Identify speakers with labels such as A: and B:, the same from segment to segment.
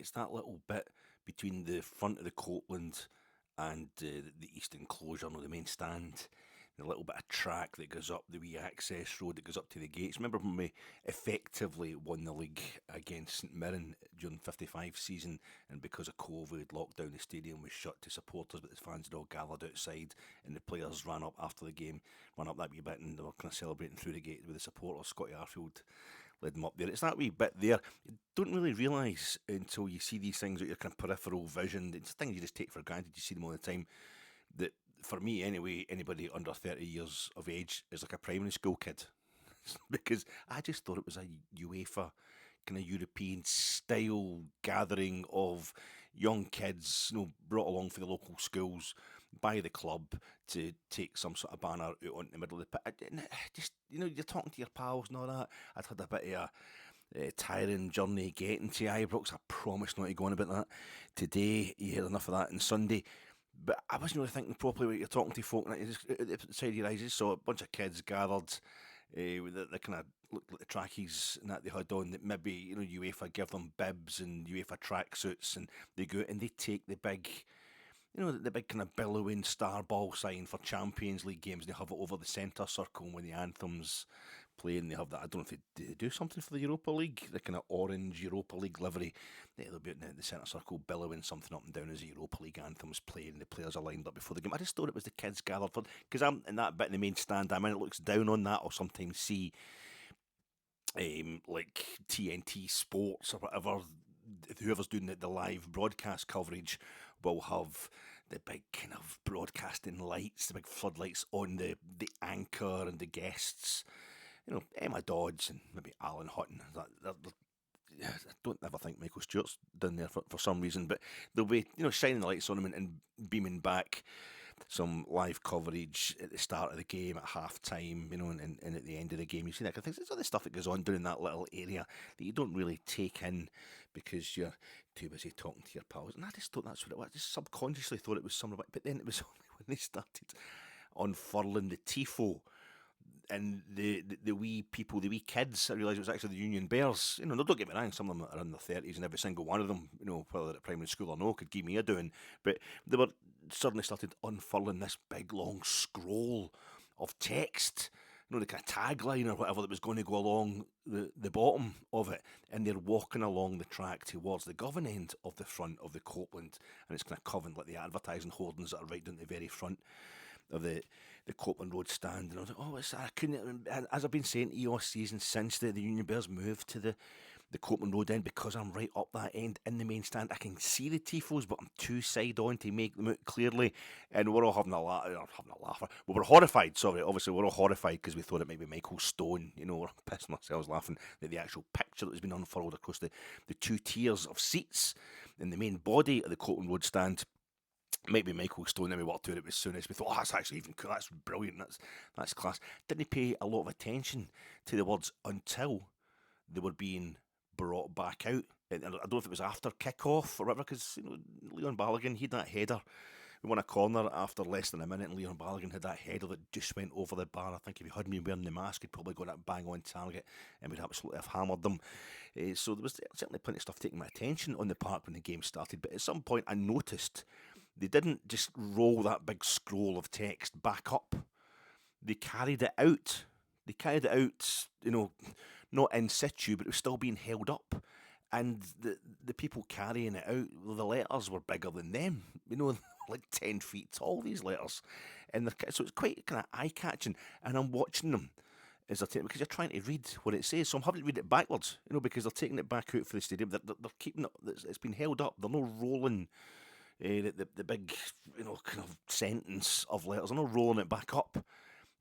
A: it's that little bit between the front of the Copeland and the east enclosure, the main stand. The little bit of track that goes up the wee access road that goes up to the gates. Remember when we effectively won the league against St Mirren during the 55 season, and because of COVID, lockdown, the stadium was shut to supporters, but the fans had all gathered outside, and the players ran up after the game, ran up that wee bit, and they were kind of celebrating through the gate with the supporters. Scotty Arfield led them up there. It's that wee bit there. You don't really realise until you see these things with your kind of peripheral vision. It's things you just take for granted. You see them all the time. That, for me anyway, anybody under 30 years of age is like a primary school kid. Because I just thought it was a UEFA kind of European style gathering of young kids, brought along for the local schools by the club to take some sort of banner out on the middle of the pit. Just, you're talking to your pals and all that. I'd had a bit of a tiring journey getting to Ibrox. I promise not to go on about that today. You hear enough of that on Sunday. But I wasn't really thinking properly when you're talking to folk, and just at the side of your eyes, you saw a bunch of kids gathered with the kind of looked like the trackies and that they had on. That maybe UEFA give them bibs and UEFA tracksuits, and they go out and they take the big, the big kind of billowing star ball sign for Champions League games. And they have it over the centre circle when the anthems play, and they have that. I don't know if they do something for the Europa League, the kind of orange Europa League livery. They'll be in the centre circle billowing something up and down as the Europa League anthems play, and the players are lined up before the game. I just thought it was the kids gathered for, because I'm in that bit in the main stand. I mean, it looks down on that, or sometimes see like TNT Sports or whatever, whoever's doing the live broadcast coverage will have the big kind of broadcasting lights, the big floodlights on the anchor and the guests. Emma Dodds and maybe Alan Hutton. I don't ever think Michael Stewart's down there for some reason, but they'll be shining the lights on him and beaming back some live coverage at the start of the game, at half time, and at the end of the game. You see that kind of thing. There's other stuff that goes on down in that little area that you don't really take in because you're too busy talking to your pals. And I just thought that's what it was. I just subconsciously thought it was some of it, but then it was only when they started unfurling the Tifo and the wee people, the wee kids, I realised it was actually the Union Bears. Don't get me wrong, some of them are in their 30s, and every single one of them, whether they're at primary school or no, could give me a doing. But they were suddenly started unfurling this big long scroll of text, the kind of tagline or whatever that was going to go along the bottom of it, and they're walking along the track towards the Govan end of the front of the Copeland, and it's kind of covered like the advertising hoardings that are right down the very front of the Copeland Road stand. And I was like, oh, what's that? I couldn't, and as I've been saying to you all season since the Union Bears moved to the Copeland Road end, because I'm right up that end in the main stand, I can see the Tifos, but I'm too side on to make them out clearly. And we're all having a laugh. Well, we're horrified, sorry. Obviously, we're all horrified because we thought it might be Michael Stone. We're pissing ourselves laughing at the actual picture that has been unfurled across the two tiers of seats in the main body of the Copeland Road stand. Might be Michael Stone, then we walked to it as soon as we thought, oh, that's actually even cool, that's brilliant, that's class. Didn't pay a lot of attention to the words until they were being brought back out. And I don't know if it was after kick-off or whatever, because Leon Balogun, he had that header. We won a corner after less than a minute, and Leon Balogun had that header that just went over the bar. I think if he had me wearing the mask, he'd probably got that bang on target, and we'd absolutely have hammered them. So there was certainly plenty of stuff taking my attention on the park when the game started, but at some point I noticed they didn't just roll that big scroll of text back up. They carried it out. They carried it out, not in situ, but it was still being held up. And the people carrying it out, the letters were bigger than them. Like 10 feet tall, these letters. And so it's quite kind of eye-catching. And I'm watching them because you're trying to read what it says. So I'm having to read it backwards, because they're taking it back out for the stadium. They're keeping it, it's been held up. They're not rolling the big, kind of sentence of letters. They're not rolling it back up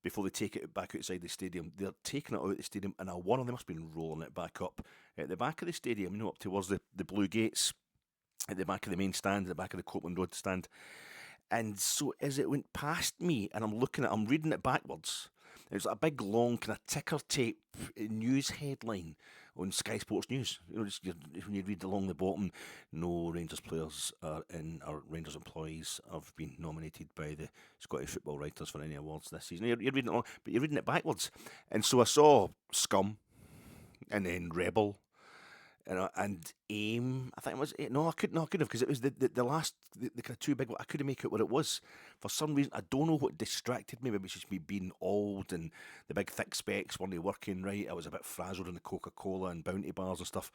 A: before they take it back outside the stadium. They're taking it out of the stadium, and one of them must have been rolling it back up at the back of the stadium, up towards the Blue Gates, at the back of the main stand, at the back of the Copeland Road stand. And so as it went past me, and I'm reading it backwards, it was a big long kind of ticker tape news headline on Sky Sports News. When you read along the bottom, no Rangers players or Rangers employees have been nominated by the Scottish Football Writers for any awards this season. You're reading it along, but you're reading it backwards. And so I saw Scum, and then Rebel, And aim. I think it was no, I couldn't. No, I couldn't have because it was the last the kind of two big. I couldn't make out what it was for some reason. I don't know what distracted me. Maybe it's just me being old and the big thick specs weren't working right. I was a bit frazzled in the Coca-Cola and Bounty bars and stuff,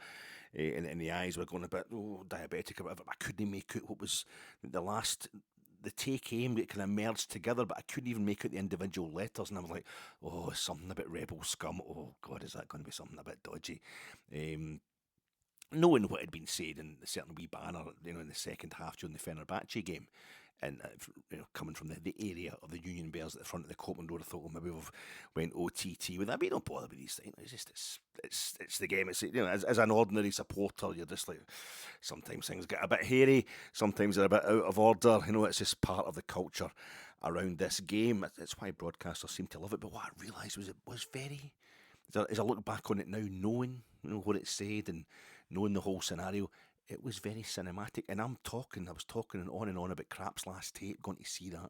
A: and the eyes were going a bit diabetic or whatever. I couldn't make out what was the last. The take aim that kind of merged together, but I couldn't even make out the individual letters, and I was like, "Oh, something a bit rebel scum. Oh God, is that going to be something a bit dodgy?" Knowing what had been said in the certain wee banner, in the second half during the Fenerbahce game, and coming from the area of the Union Bears at the front of the Copland Road, I thought, well, maybe we've went OTT with that. But don't bother with these things. It's just it's the game. It's as an ordinary supporter, you're just like sometimes things get a bit hairy, sometimes they're a bit out of order. It's just part of the culture around this game. It's why broadcasters seem to love it. But what I realised was it was very. As I look back on it now, knowing what it said and knowing the whole scenario, it was very cinematic. And I was talking and on about Crap's last tape, going to see that.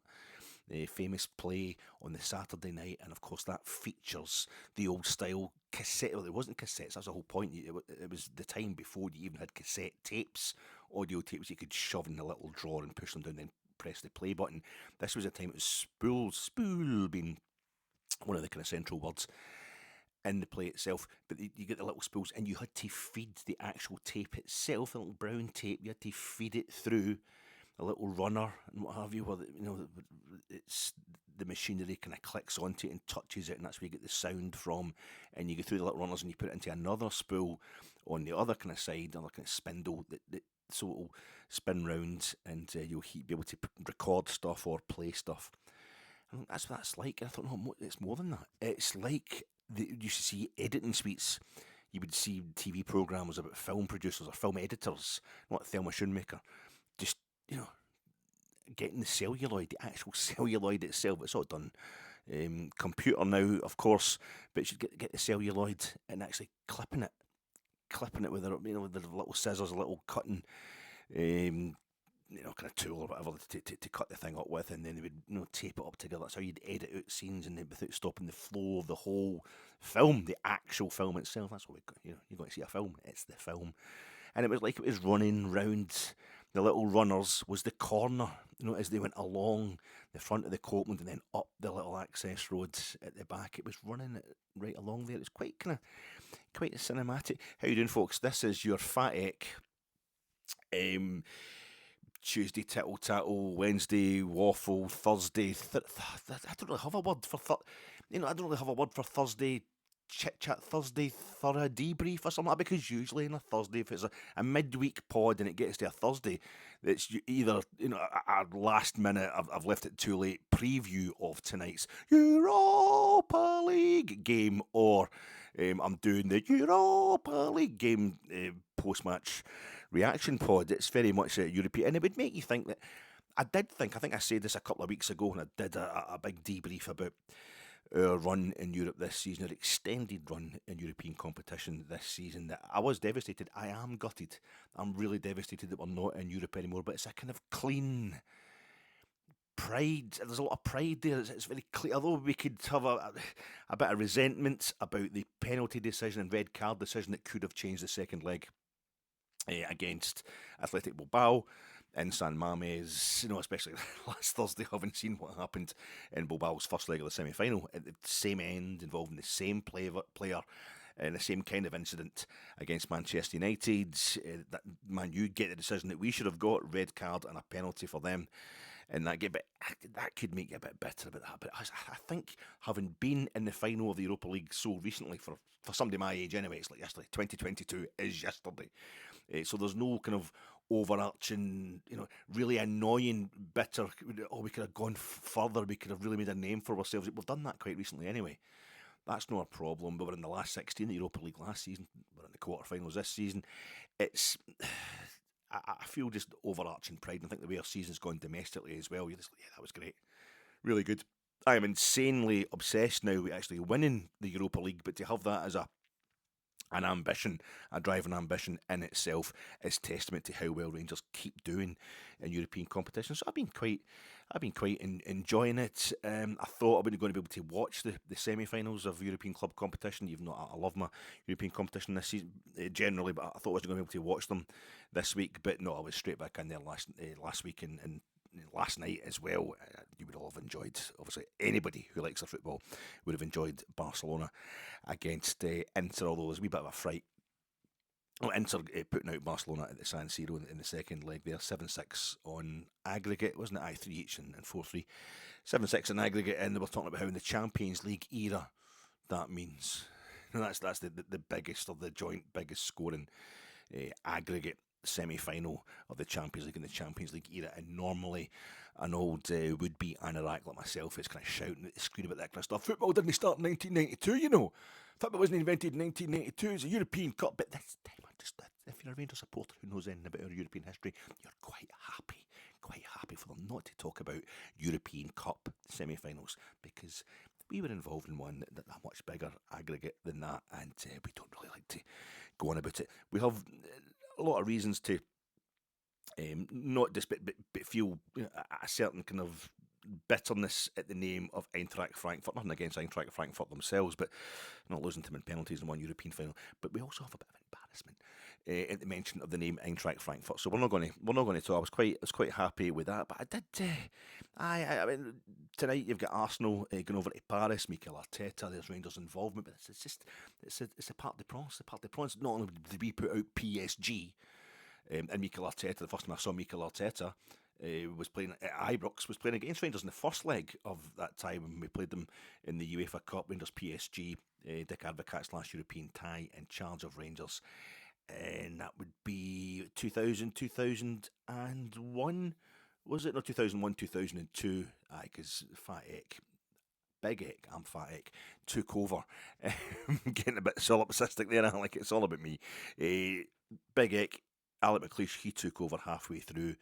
A: The famous play on the Saturday night, and of course that features the old style cassette. Well, it wasn't cassettes, that's the whole point. It was the time before you even had cassette tapes, audio tapes you could shove in the little drawer and push them down, then press the play button. This was a time it was spool being one of the kind of central words in the play itself, but you get the little spools, and you had to feed the actual tape itself, the little brown tape. You had to feed it through a little runner and what have you, where it's the machinery kind of clicks onto it and touches it, and that's where you get the sound from. And you go through the little runners and you put it into another spool on the other kind of side, another kind of spindle so it'll spin round, and you'll be able to record stuff or play stuff. And that's what that's like. And I thought, no, it's more than that. It's like you used to see editing suites. You would see TV programmes about film producers or film editors, not Thelma Schoonmaker, just, getting the celluloid, the actual celluloid itself. It's all done computer now, of course, but you should get the celluloid and actually clipping it with with the little scissors, a little cutting kind of tool or whatever to cut the thing up with, and then they would tape it up together. That's how you'd edit out scenes, and without stopping the flow of the whole film, the actual film itself. That's what you're going to see a film. It's the film, and it was like it was running round. The little runners was the corner, as they went along the front of the Copland and then up the little access roads at the back. It was running it right along there. It was quite cinematic. How you doing, folks? This is your Fat Eck. Tuesday tittle tattle, Wednesday waffle, Thursday. I don't really have a word for I don't really have a word for Thursday chit chat. Thursday thorough debrief or something like that, because usually on a Thursday, if it's a midweek pod and it gets to a Thursday, it's either a last minute I've left it too late preview of tonight's Europa League game, or I'm doing the Europa League game post match reaction pod. It's very much European, and it would make you think that I think I said this a couple of weeks ago, and I did a big debrief about our run in Europe this season, our extended run in European competition this season, that I was devastated. I am gutted. I'm really devastated that we're not in Europe anymore, but it's a kind of clean pride. There's a lot of pride there. It's very clear. Although we could have a bit of resentment about the penalty decision and red card decision that could have changed the second leg against Athletic Bilbao in San Mamés, especially last Thursday, having seen what happened in Bilbao's first leg of the semi-final at the same end, involving the same player in the same kind of incident against Manchester United. That Man U get the decision that we should have got, red card and a penalty for them. And that could make you a bit bitter about that. But I think, having been in the final of the Europa League so recently, for somebody my age anyway, it's like yesterday. 2022 is yesterday. So there's no kind of overarching, really annoying, bitter, we could have gone further, we could have really made a name for ourselves. We've done that quite recently anyway. That's not a problem. But we're in the last 16 of the Europa League last season. We're in the quarterfinals this season. It's... I feel just overarching pride, and I think the way our season's gone domestically as well, you're just like, yeah, that was great. Really good. I am insanely obsessed now with actually winning the Europa League, but to have that as a an ambition, a drive and ambition in itself is testament to how well Rangers keep doing in European competitions. So I've been quite enjoying it. I thought I wasn't going to be able to watch the semi-finals of European club competition, even though I love my European competition this season generally, but I thought I was going to be able to watch them this week. But no, I was straight back in there last week and last night as well. You would all have enjoyed, obviously, anybody who likes their football would have enjoyed Barcelona against Inter, although there's a wee bit of a fright. Oh, Inter putting out Barcelona at the San Siro in the second leg there, 7-6 on aggregate, wasn't it? 3 each and 4-3. 7-6 on aggregate, and they were talking about how in the Champions League era that means. And that's the biggest, or the joint biggest scoring aggregate semi-final of the Champions League in the Champions League era, and normally an old would-be anorak like myself is kind of shouting at the screen about that kind of stuff. Football didn't start in 1992, you know. Football wasn't invented in 1992. It's a European Cup, but this time, if you're a Rangers supporter who knows anything about our European history, you're quite happy for them not to talk about European Cup semi-finals, because we were involved in one that a much bigger aggregate than that, and we don't really like to go on about it. We have a lot of reasons to not just but feel a certain kind of bitterness at the name of Eintracht Frankfurt. Nothing against Eintracht Frankfurt themselves, but not losing to them in penalties in one European final. But we also have a bit of embarrassment at the mention of the name Eintracht Frankfurt. So we're not going to talk. I was quite happy with that. But I did. I mean, tonight you've got Arsenal going over to Paris. Mikel Arteta. There's Rangers involvement, but it's a part of the process. Not only did we put out PSG. And Mikel Arteta, the first time I saw Mikel Arteta was playing at Ibrox, was playing against Rangers in the first leg of that time when we played them in the UEFA Cup. Rangers PSG, Dick Advocaat's last European tie in charge of Rangers. And that would be 2000, 2001, was it? No, 2001, 2002. Because Fat Eck, Big Eck, I'm Fat Eck, took over. Getting a bit solipsistic there, like it's all about me. Big Eck, Alec McLeish, he took over halfway through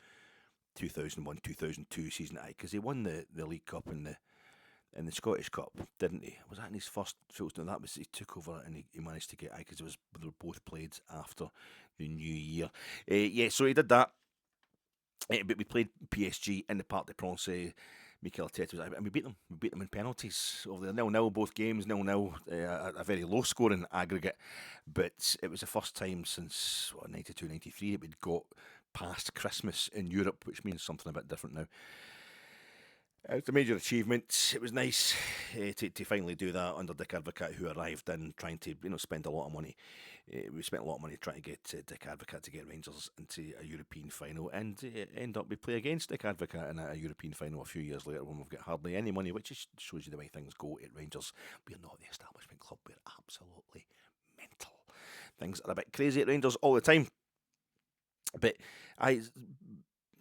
A: 2001-2002 season, because he won the League Cup and the Scottish Cup, didn't he? Was that in his first full? No, that was, he took over and he managed to get, because they were both played after the new year. Yeah, so he did that. But we played PSG in the Parc des Princes. Mikel Arteta was, and we beat them. We beat them in penalties over there. 0-0 both games, 0-0, a very low scoring aggregate. But it was the first time since 92-93 that we'd got past Christmas in Europe, which means something a bit different now. It's a major achievement. It was nice to finally do that under Dick Advocaat, who arrived in trying to spend a lot of money. We spent a lot of money trying to get Dick Advocaat to get Rangers into a European final, and end up we play against Dick Advocaat in a European final a few years later when we've got hardly any money, which just shows you the way things go at Rangers. We're not the establishment club. We're absolutely mental. Things are a bit crazy at Rangers all the time. But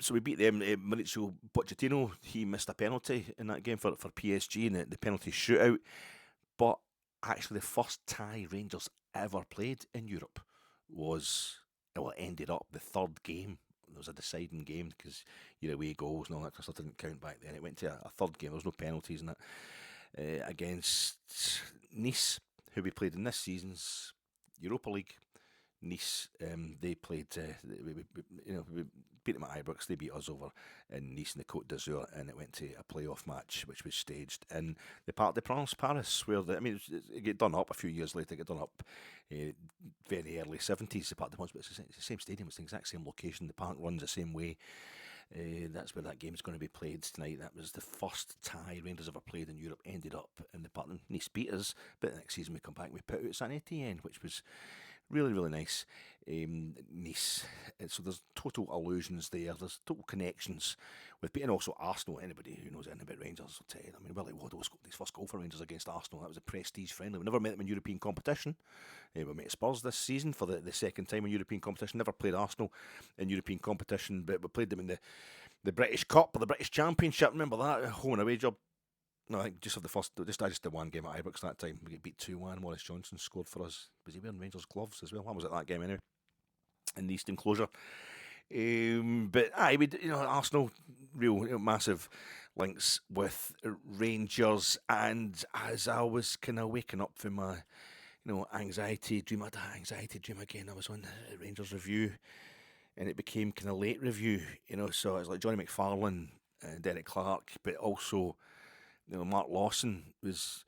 A: so we beat them. Mauricio Pochettino, he missed a penalty in that game for PSG in the penalty shootout. But actually, the first tie Rangers ever played in Europe was, well, it ended up the third game. There was a deciding game because your away goals and all that kind of stuff didn't count back then. It went to a third game. There was no penalties in it. Against Nice, who we played in this season's Europa League. Nice, they played, we beat them at Ibrox, they beat us over in Nice in the Côte d'Azur, and it went to a playoff match which was staged in the Parc des Princes, Paris, where it got done up a few years later. It got done up very early 70s, the Parc des Princes, but it's the same stadium, it's the exact same location, the park runs the same way. That's where that game's going to be played tonight. That was the first tie Rangers ever played in Europe, ended up in the Parc. Nice beat us, but the next season we come back and we put out Saint Etienne, which was really, really nice. Nice. So there's total allusions there. There's total connections with, and also Arsenal. Anybody who knows anything about Rangers will tell you. I mean, Willie Waddle scored his first goal for Rangers against Arsenal. That was a prestige friendly. We never met them in European competition. We met Spurs this season for the second time in European competition. Never played Arsenal in European competition, but we played them in the British Cup or the British Championship. Remember that? Home and away job. No, I think just the one game at Ibrox that time. We get beat 2-1. Maurice Johnson scored for us. Was he wearing Rangers gloves as well? I was at that game anyway, in the East Enclosure. But Arsenal, real massive links with Rangers. And as I was kind of waking up from my anxiety dream. I had an anxiety dream again. I was on the Rangers review, and it became kind of late review, so it's like Johnny McFarlane, Derek Clark, but also, Mark Lawson was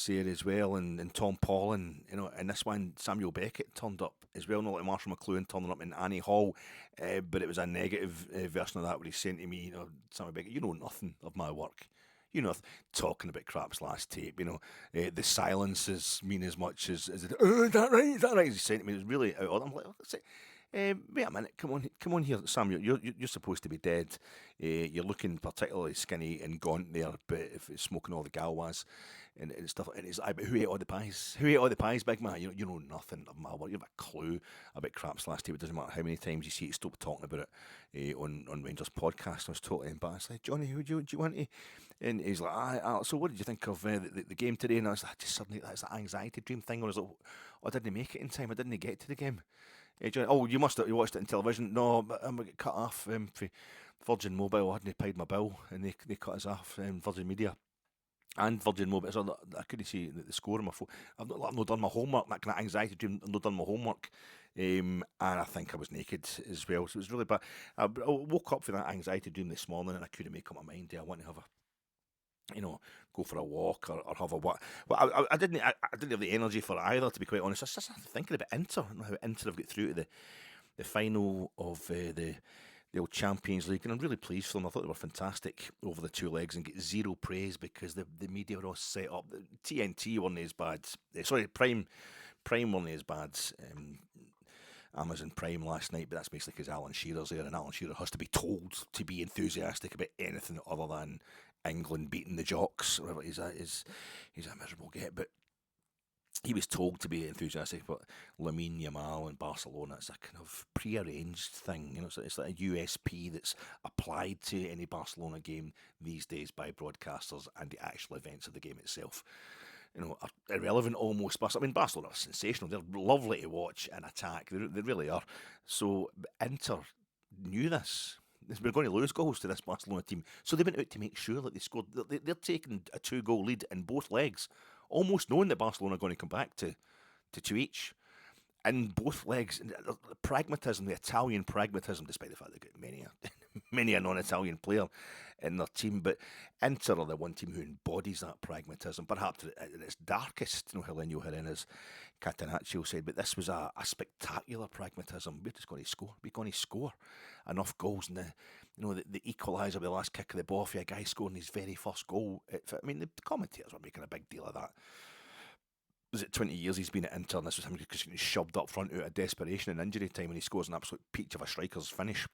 A: there as well, and Tom Paulin, and this one, Samuel Beckett turned up as well, not like Marshall McLuhan turning up in Annie Hall, but it was a negative version of that where he said to me, Samuel Beckett, you know nothing of my work. Talking about crap's last tape, the silences mean as much as is that right? Is that right? He said to me, it was really out of. I'm like, wait a minute, come on here, Samuel. You're supposed to be dead. You're looking particularly skinny and gaunt there, but if it's smoking all the galwas and stuff, and it's like, but who ate all the pies? Who ate all the pies, big man? You know nothing of my work. You have a clue about crap's last tape. It doesn't matter how many times you see it, stop talking about it on Rangers podcast. I was totally embarrassed. Like, Johnny, who do you want to? And he's like, so what did you think of the game today? And I was like, just suddenly, that's that anxiety dream thing. I was like, I didn't make it in time. I didn't get to the game. Johnny, you must have watched it on television. No, but I got cut off for Virgin Mobile. I hadn't paid my bill, and they cut us off. Virgin Media and Virgin Mobile. So I couldn't see the score on my phone. I've not done my homework. That kind of anxiety dream. I've not done my homework. And I think I was naked as well. So it was really bad. I woke up for that anxiety dream this morning, and I couldn't make up my mind. Do I want to have go for a walk or have a what? Well, I didn't have the energy for it either, to be quite honest. I was just thinking about Inter and how Inter have got through to the final of the old Champions League, and I'm really pleased for them. I thought they were fantastic over the two legs and get zero praise because the media were all set up. The TNT weren't as bad. Sorry, Prime weren't as bad. Amazon Prime last night, but that's basically because Alan Shearer's there, and Alan Shearer has to be told to be enthusiastic about anything other than England beating the Jocks, or whatever he's a miserable get, but he was told to be enthusiastic about Lamine Yamal and Barcelona. It's a kind of pre-arranged thing, it's like a USP that's applied to any Barcelona game these days by broadcasters, and the actual events of the game itself, are irrelevant almost. I mean, Barcelona are sensational. They're lovely to watch and attack. They really are. So Inter knew this. We're going to lose goals to this Barcelona team. So they went out to make sure that they scored. They're taking a 2-goal lead in both legs, almost knowing that Barcelona are going to come back to 2 each. In both legs, the pragmatism, the Italian pragmatism, despite the fact they've got many a non-Italian player in their team, but Inter are the one team who embodies that pragmatism, perhaps at its darkest. Helenio Herena's Catenaccio said, but this was a spectacular pragmatism. We're just going to score. We're going to score enough goals. And the equaliser with the last kick of the ball for a guy scoring his very first goal. I mean, the commentators were making a big deal of that. Was it 20 years he's been at Inter, and this was him because he was shoved up front out of desperation and injury time, and he scores an absolute peach of a striker's finish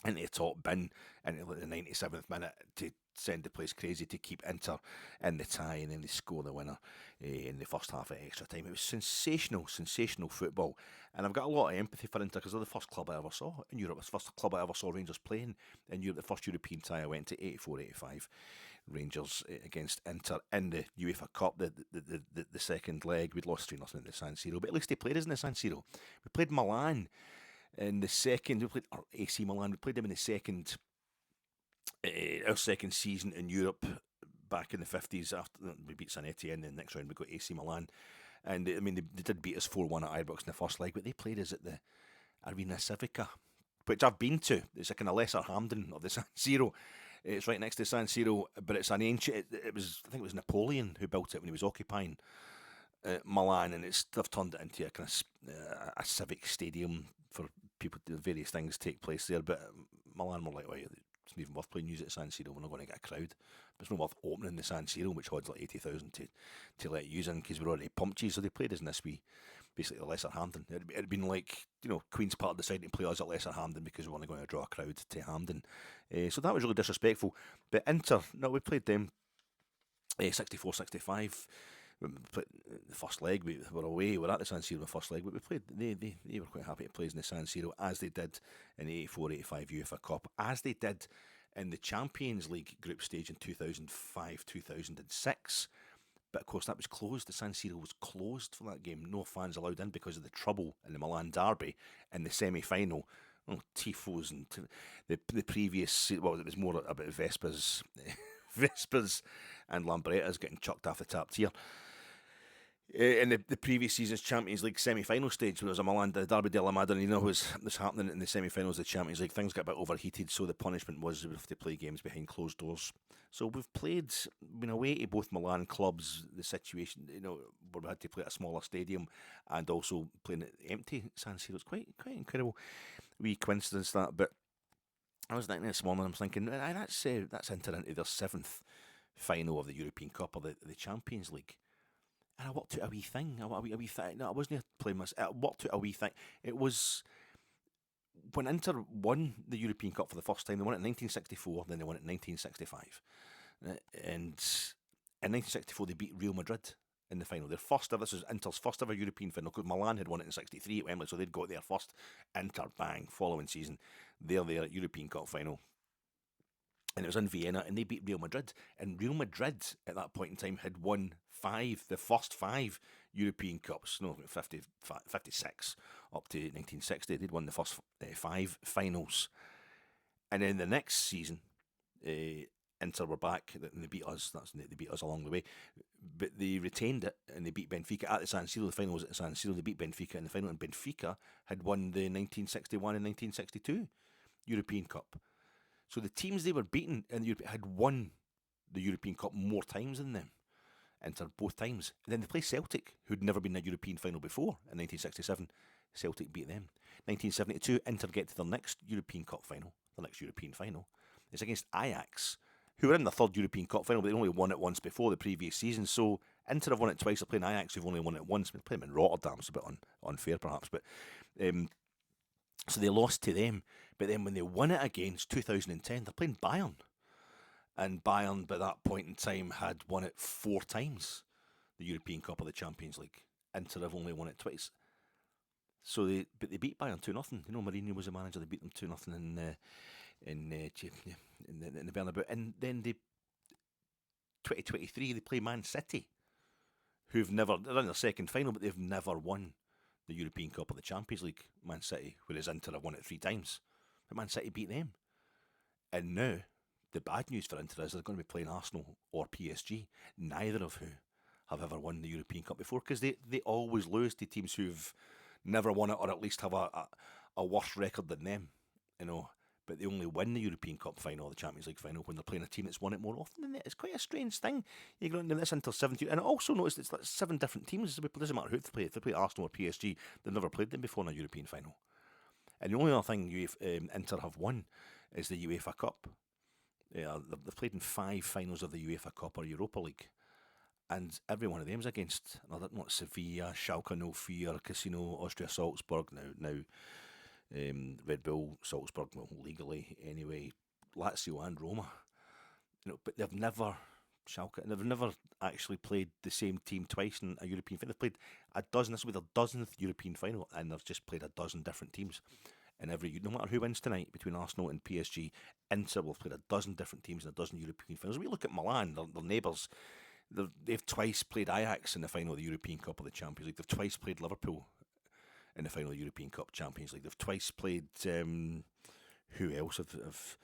A: into the top bin into the 97th minute to send the place crazy to keep Inter in the tie, and then they score the winner in the first half of extra time. It was sensational football, and I've got a lot of empathy for Inter because they're the first club I ever saw in Europe. It's the first club I ever saw Rangers playing in Europe. The first European tie I went to, 84-85. Rangers against Inter in the UEFA Cup, the second leg. We'd lost 3-0 in the San Siro, but at least they played us in the San Siro. We played Milan in the second. We played AC Milan. We played them in the second, our second season in Europe back in the 50s. After we beat San Etienne, in the next round we got AC Milan, and I mean they did beat us 4-1 at Ibrox in the first leg, but they played us at the Arena Civica, which I've been to. It's a kind of lesser Hampden of the San Siro. It's right next to San Siro, but it's an ancient. I think it was Napoleon who built it when he was occupying Milan, and they've turned it into a kind of a civic stadium for people to do various things take place there. But Milan were like, well, it's not even worth playing music at San Siro. We're not going to get a crowd. But it's not worth opening the San Siro, which odds like 80,000 to let you in because we're already pumped you. So they played us in this wee, basically the Lesser Hampden. It'd been like, Queen's Park deciding to play us at Lesser Hampden because we weren't going to draw a crowd to Hampden. So that was really disrespectful. But Inter, no, we played them 64-65. The first leg, we were away. We were at the San Siro in the first leg, but we played. They were quite happy to play us in the San Siro, as they did in the 84-85 UEFA Cup, as they did in the Champions League group stage in 2005-2006. But of course that was closed. The San Siro was closed for that game. No fans allowed in because of the trouble in the Milan derby in the semi-final. Tifos and the previous. Well, it was more about Vespers and Lambrettas getting chucked off the top tier. In the previous season's Champions League semi-final stage, when there was a Milan Derby della Madonnina was happening in the semi-finals of the Champions League, things got a bit overheated, so the punishment was we have to play games behind closed doors. So we've been away to both Milan clubs. The situation, where we had to play at a smaller stadium and also playing at empty San Siro. It's quite incredible, wee coincidence that. But I was thinking this morning, I'm thinking that's entered into their 7th final of the European Cup or the Champions League. And I worked out a wee thing. No, I wasn't playing myself. I worked out a wee thing. It was when Inter won the European Cup for the first time. They won it in 1964, then they won it in 1965. And in 1964, they beat Real Madrid in the final. This was Inter's first ever European final, because Milan had won it in 63 at Wembley, so they'd got their first. Inter, bang, following season, they're there at European Cup final. And it was in Vienna, and they beat Real Madrid. And Real Madrid, at that point in time, had won the first 5 European Cups. No, 56 up to 1960. They'd won the first 5 finals. And then the next season, Inter were back, and they beat us. They beat us along the way. But they retained it, and they beat Benfica at the San Siro. The final was at San Siro. They beat Benfica in the final, and Benfica had won the 1961 and 1962 European Cup. So the teams they were beating in Europe had won the European Cup more times than them. Inter both times. And then they play Celtic, who'd never been in a European final before. In 1967, Celtic beat them. 1972, Inter get to their next European Cup final. The next European final is against Ajax, who were in the 3rd European Cup final, but they only won it once before the previous season. So Inter have won it twice. They're playing Ajax, who've only won it once. They play them in Rotterdam. It's a bit unfair, perhaps, but so they lost to them. But then when they won it again, it's 2010, they're playing Bayern. And Bayern, by that point in time, had won it 4 times, the European Cup or the Champions League. Inter have only won it twice. So they beat Bayern 2-0. Mourinho was the manager. They beat them 2-0 in the Bernabeu. And then 2023, they play Man City, they're in their 2nd final, but they've never won the European Cup or the Champions League. Man City, whereas Inter have won it 3 times. But Man City beat them. And now, the bad news for Inter is they're going to be playing Arsenal or PSG, neither of who have ever won the European Cup before, because they always lose to teams who've never won it, or at least have a worse record than them, But they only win the European Cup final or the Champions League final when they're playing a team that's won it more often than that. It's quite a strange thing. You go into this Inter 70, and I also noticed it's like 7 different teams. It doesn't matter who they play. If they play Arsenal or PSG, they've never played them before in a European final. And the only other thing Inter have won is the UEFA Cup. They've played in 5 finals of the UEFA Cup or Europa League, and every one of them's against Sevilla, Schalke 04, Casino, Austria Salzburg, now Red Bull Salzburg, legally anyway, Lazio and Roma. But they've never actually played the same team twice in a European final. They've played a dozen. This will be their 10th European final, and they've just played a dozen different teams. And no matter who wins tonight between Arsenal and PSG, Inter will have played a dozen different teams in a dozen European finals. We look at Milan, their neighbours. They've twice played Ajax in the final of the European Cup or the Champions League. They've twice played Liverpool in the final of the European Cup, Champions League. They've twice played. Who else have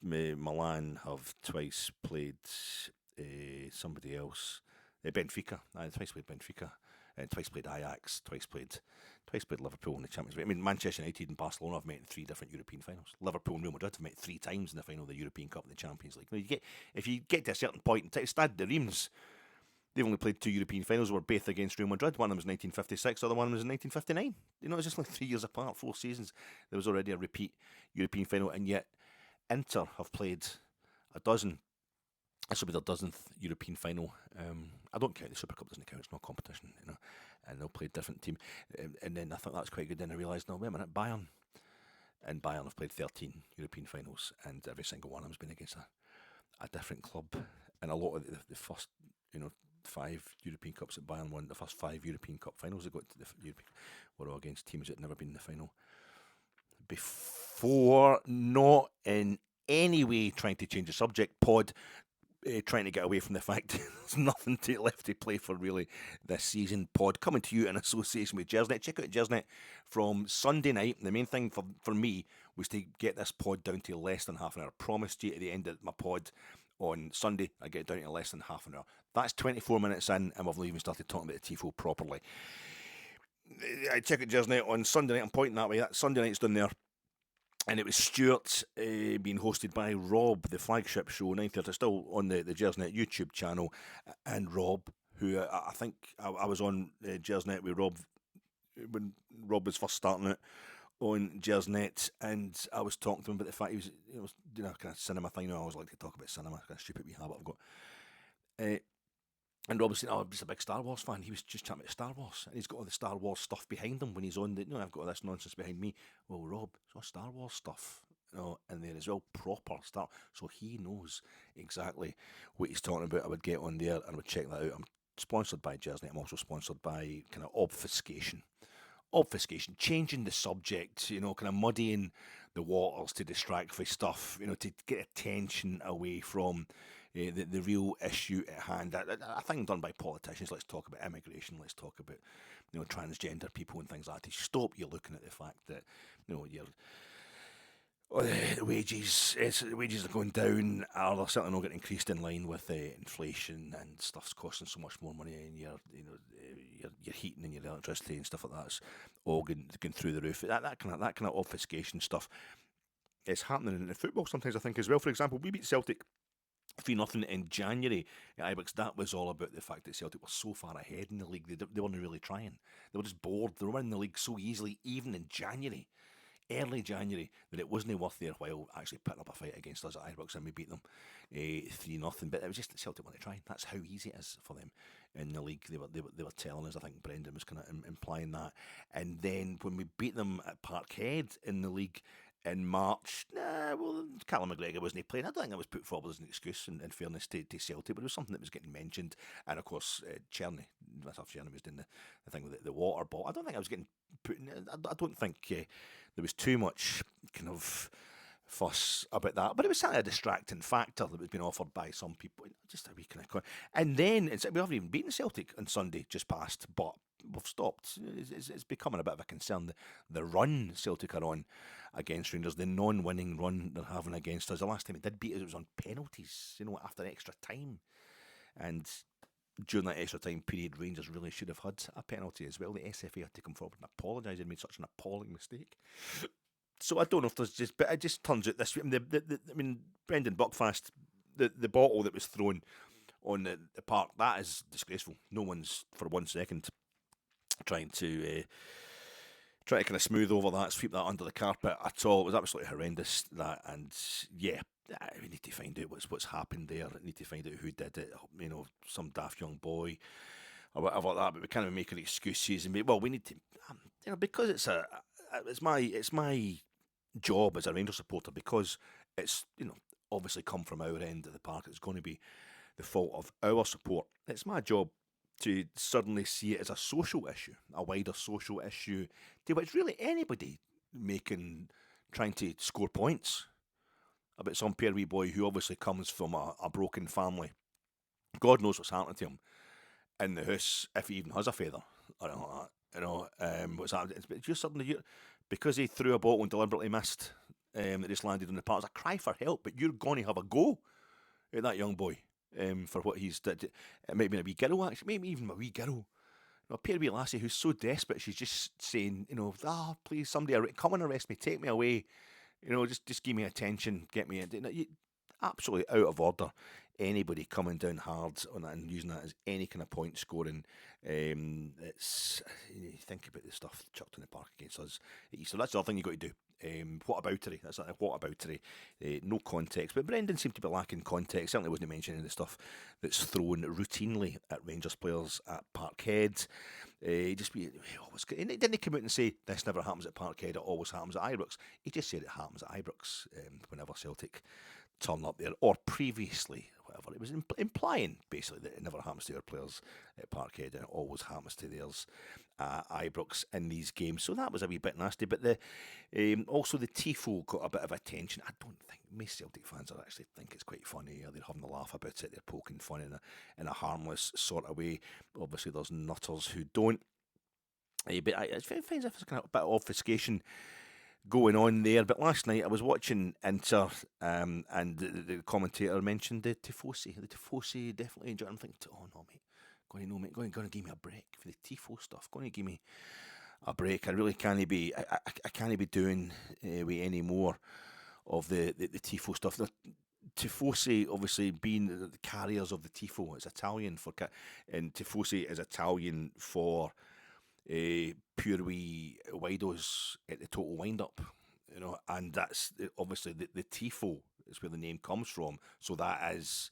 A: Milan have twice played somebody else. Benfica. Twice played Benfica. Twice played Ajax. Twice played Liverpool in the Champions League. I mean, Manchester United and Barcelona have met in 3 different European finals. Liverpool and Real Madrid have met 3 times in the final of the European Cup and the Champions League. If you get to a certain point, Stade de Reims, they've only played 2 European finals. Were both against Real Madrid. One of them was 1956. The other one was in 1959. It's just like 3 years apart, 4 seasons. There was already a repeat European final, and yet Inter have played a dozen. This will be their 10th European final. I don't count the Super Cup; doesn't count. It's not competition, And they'll play a different team. And then I thought that's quite good. Then I realised, no, wait a minute, Bayern have played 13 European finals, and every single one of them's been against a different club. And a lot of the first, 5 European Cups that Bayern won, the first 5 European Cup finals they got to the European, were all against teams that had never been in the final before. Not in any way trying to change the subject, pod. Trying to get away from the fact there's nothing left to play for really this season. Pod coming to you in association with Gersnet. Check out Gersnet from Sunday night. The main thing for me was to get this pod down to less than half an hour. I promised you at the end of my pod on Sunday, I get down to less than half an hour. That's 24 minutes in, and we've not even started talking about the Tifo properly. I check out Jersey Night on Sunday night. I'm pointing that way. That Sunday night's done there. And it was Stuart being hosted by Rob, the flagship show, 9:30, still on the Jersey Night YouTube channel. And Rob, who I think I was on Jersey Night with Rob when Rob was first starting it on Jersey Night, and I was talking to him about the fact he was doing a kind of cinema thing. I always like to talk about cinema, kind of stupid wee habit I've got. And Rob was saying, he's a big Star Wars fan. He was just chatting about Star Wars. And he's got all the Star Wars stuff behind him when he's on. I've got all this nonsense behind me. Well, Rob, it's all Star Wars stuff in there as well. Proper Star. So he knows exactly what he's talking about. I would get on there and I would check that out. I'm sponsored by Jersey. I'm also sponsored by kind of Obfuscation. Obfuscation, changing the subject, kind of muddying the waters to distract from stuff, to get attention away from the real issue at hand. A thing done by politicians. Let's talk about immigration. Let's talk about transgender people and things like that. To stop you looking at the fact that your wages are going down, or they're certainly not getting increased in line with inflation, and stuff's costing so much more money, and your heating and your electricity and stuff like that's all going through the roof. That kind of obfuscation stuff is happening in the football sometimes, I think, as well. For example, we beat Celtic 3-0 in January at Ibrox. That was all about the fact that Celtic were so far ahead in the league. They weren't really trying. They were just bored. They were winning the league so easily, even in January, early January, that it wasn't worth their while actually putting up a fight against us at Ibrox, and we beat them 3-0. But it was just that Celtic weren't trying. That's how easy it is for them in the league. They were telling us. I think Brendan was kind of implying that. And then when we beat them at Parkhead in the league in March, Callum McGregor wasn't playing. I don't think that was put forward as an excuse, in fairness to Celtic, but it was something that was getting mentioned. And of course, Cherny, myself, Cherny was doing the thing with the water bottle. I don't think I was getting put in. I don't think there was too much kind of fuss about that, but it was certainly a distracting factor that was being offered by some people. Just a wee kind of, and then we haven't even beaten Celtic on Sunday, just past, but we've stopped. It's becoming a bit of a concern. The run Celtic are on against Rangers, the non-winning run they're having against us. The last time it did beat us, it was on penalties, after extra time, and during that extra time period, Rangers really should have had a penalty as well. The SFA had to come forward and apologise and made such an appalling mistake. So I don't know if there's but it just turns out this. Brendan Buckfast, the bottle that was thrown on the park, that is disgraceful. No one's for 1 second trying to kind of smooth over that, sweep that under the carpet at all. It was absolutely horrendous, that, and yeah, we need to find out what's happened there. We need to find out who did it. Some daft young boy or whatever like that. But we can't make any excuses and we need to, because it's my job as a Rangers supporter, because it's obviously come from our end of the park. It's going to be the fault of our support. It's my job to suddenly see it as a social issue, a wider social issue, to which really anybody trying to score points about some poor wee boy who obviously comes from a broken family. God knows what's happening to him in the house, if he even has a feather. I don't know that. What's happening? It's just suddenly, because he threw a bottle and deliberately missed, that just landed on the park. It's a cry for help, but you're going to have a go at that young boy for what he's did. It might be a wee girl, actually, maybe even a wee girl. A poor wee lassie who's so desperate, she's just saying, please, somebody come and arrest me, take me away. Just give me attention, get me in. Absolutely out of order. Anybody coming down hard on that and using that as any kind of point scoring, it's you think about the stuff chucked in the park against us. So that's the other thing you got to do. What aboutery? That's like what aboutery? No context. But Brendan seemed to be lacking context. Certainly wasn't mentioning the stuff that's thrown routinely at Rangers players at Parkhead. He didn't come out and say this never happens at Parkhead. It always happens at Ibrox. He just said it happens at Ibrox whenever Celtic turn up there, or previously, whatever. It was implying basically that it never happens to our players at Parkhead, and it always happens to theirs at Ibrox in these games. So that was a wee bit nasty. But also the Tifo got a bit of attention. I don't think most Celtic fans actually think it's quite funny. They're having a laugh about it. They're poking fun in a harmless sort of way. Obviously, there's nutters who don't. But I find it's kind of a bit of obfuscation going on there. But last night I was watching Inter, and the commentator mentioned the Tifosi. The Tifosi definitely enjoy. I'm thinking, oh no, mate, going to give me a break for the Tifo stuff. Going to give me a break. I really can't be. I can't be doing with any more of the Tifo stuff. The Tifosi, obviously, being the carriers of the Tifo, it's Italian for, and Tifosi is Italian for pure wee widos at the total wind up, and that's obviously the Tifo is where the name comes from. So that is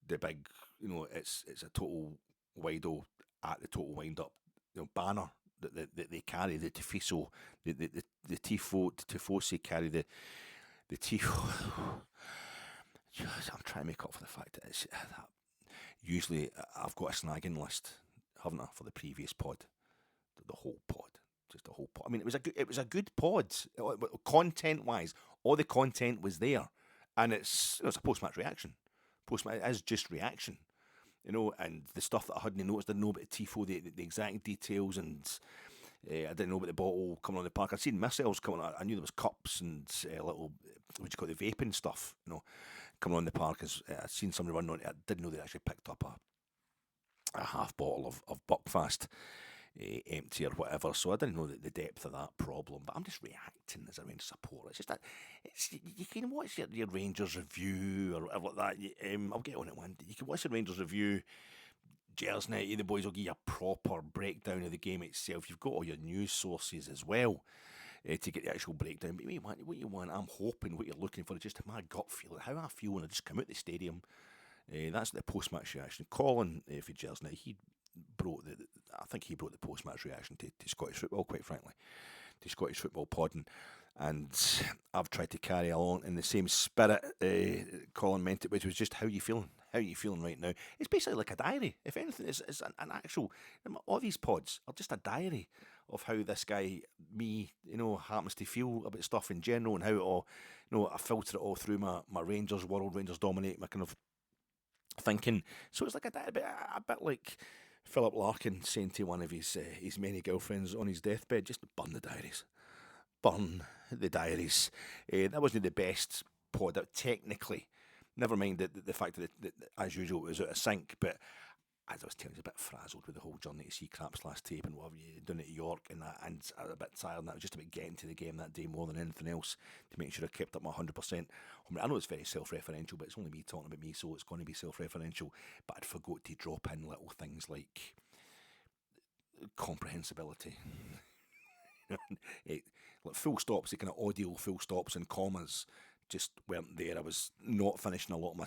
A: the big, it's a total wido at the total wind up, banner that they carry. The Tifoso, the Tifo, the Tifosi carry the Tifo. I'm trying to make up for the fact that it's that. Usually, I've got a snagging list, haven't I, for the previous pod, the whole pod, just the whole pod. I mean, it was a good pod, content wise. All the content was there, and it's a post match reaction. It is just reaction, and the stuff that I hadn't noticed. I didn't know about the Tifo, the exact details, and I didn't know about the bottle coming on the park. I'd seen missiles coming. I knew there was cups and little, what do you call it, the vaping stuff, coming on the park. I'd seen somebody running on it. I didn't know they actually picked up a half bottle of Buckfast, empty or whatever. So I didn't know the depth of that problem. But I'm just reacting as a Rangers supporter. It's just that you can watch your Rangers review or whatever like that. I'll get on it one day. You can watch the Rangers review. Gersnet, the boys will give you a proper breakdown of the game itself. You've got all your news sources as well to get the actual breakdown. But what you want, I'm hoping what you're looking for is just my gut feeling, how I feel when I just come out the stadium. That's the post-match reaction. Colin for Gersnet, I think he brought the post-match reaction to Scottish football, quite frankly, to Scottish football podding. And I've tried to carry along in the same spirit Colin meant it, which was just how you feeling. How are you feeling right now? It's basically like a diary. If anything, it's an actual. All these pods are just a diary of how this guy, me, happens to feel about stuff in general, and how I filter it all through my Rangers world. Rangers dominate my kind of thinking. So it's like a bit like Philip Larkin saying to one of his many girlfriends on his deathbed, just burn the diaries. Burn the diaries. That wasn't the best pod out technically. Never mind the fact that, as usual, it was out of sync. But as I was telling you, I was a bit frazzled with the whole journey to see Craps last tape and what have you done at York and that. And I was a bit tired, and that was just about getting to the game that day more than anything else to make sure I kept up my 100%. I know it's very self-referential, but it's only me talking about me, so it's going to be self-referential. But I'd forgot to drop in little things like comprehensibility. Like full stops, the kind of audio full stops and commas just weren't there. I was not finishing a lot of my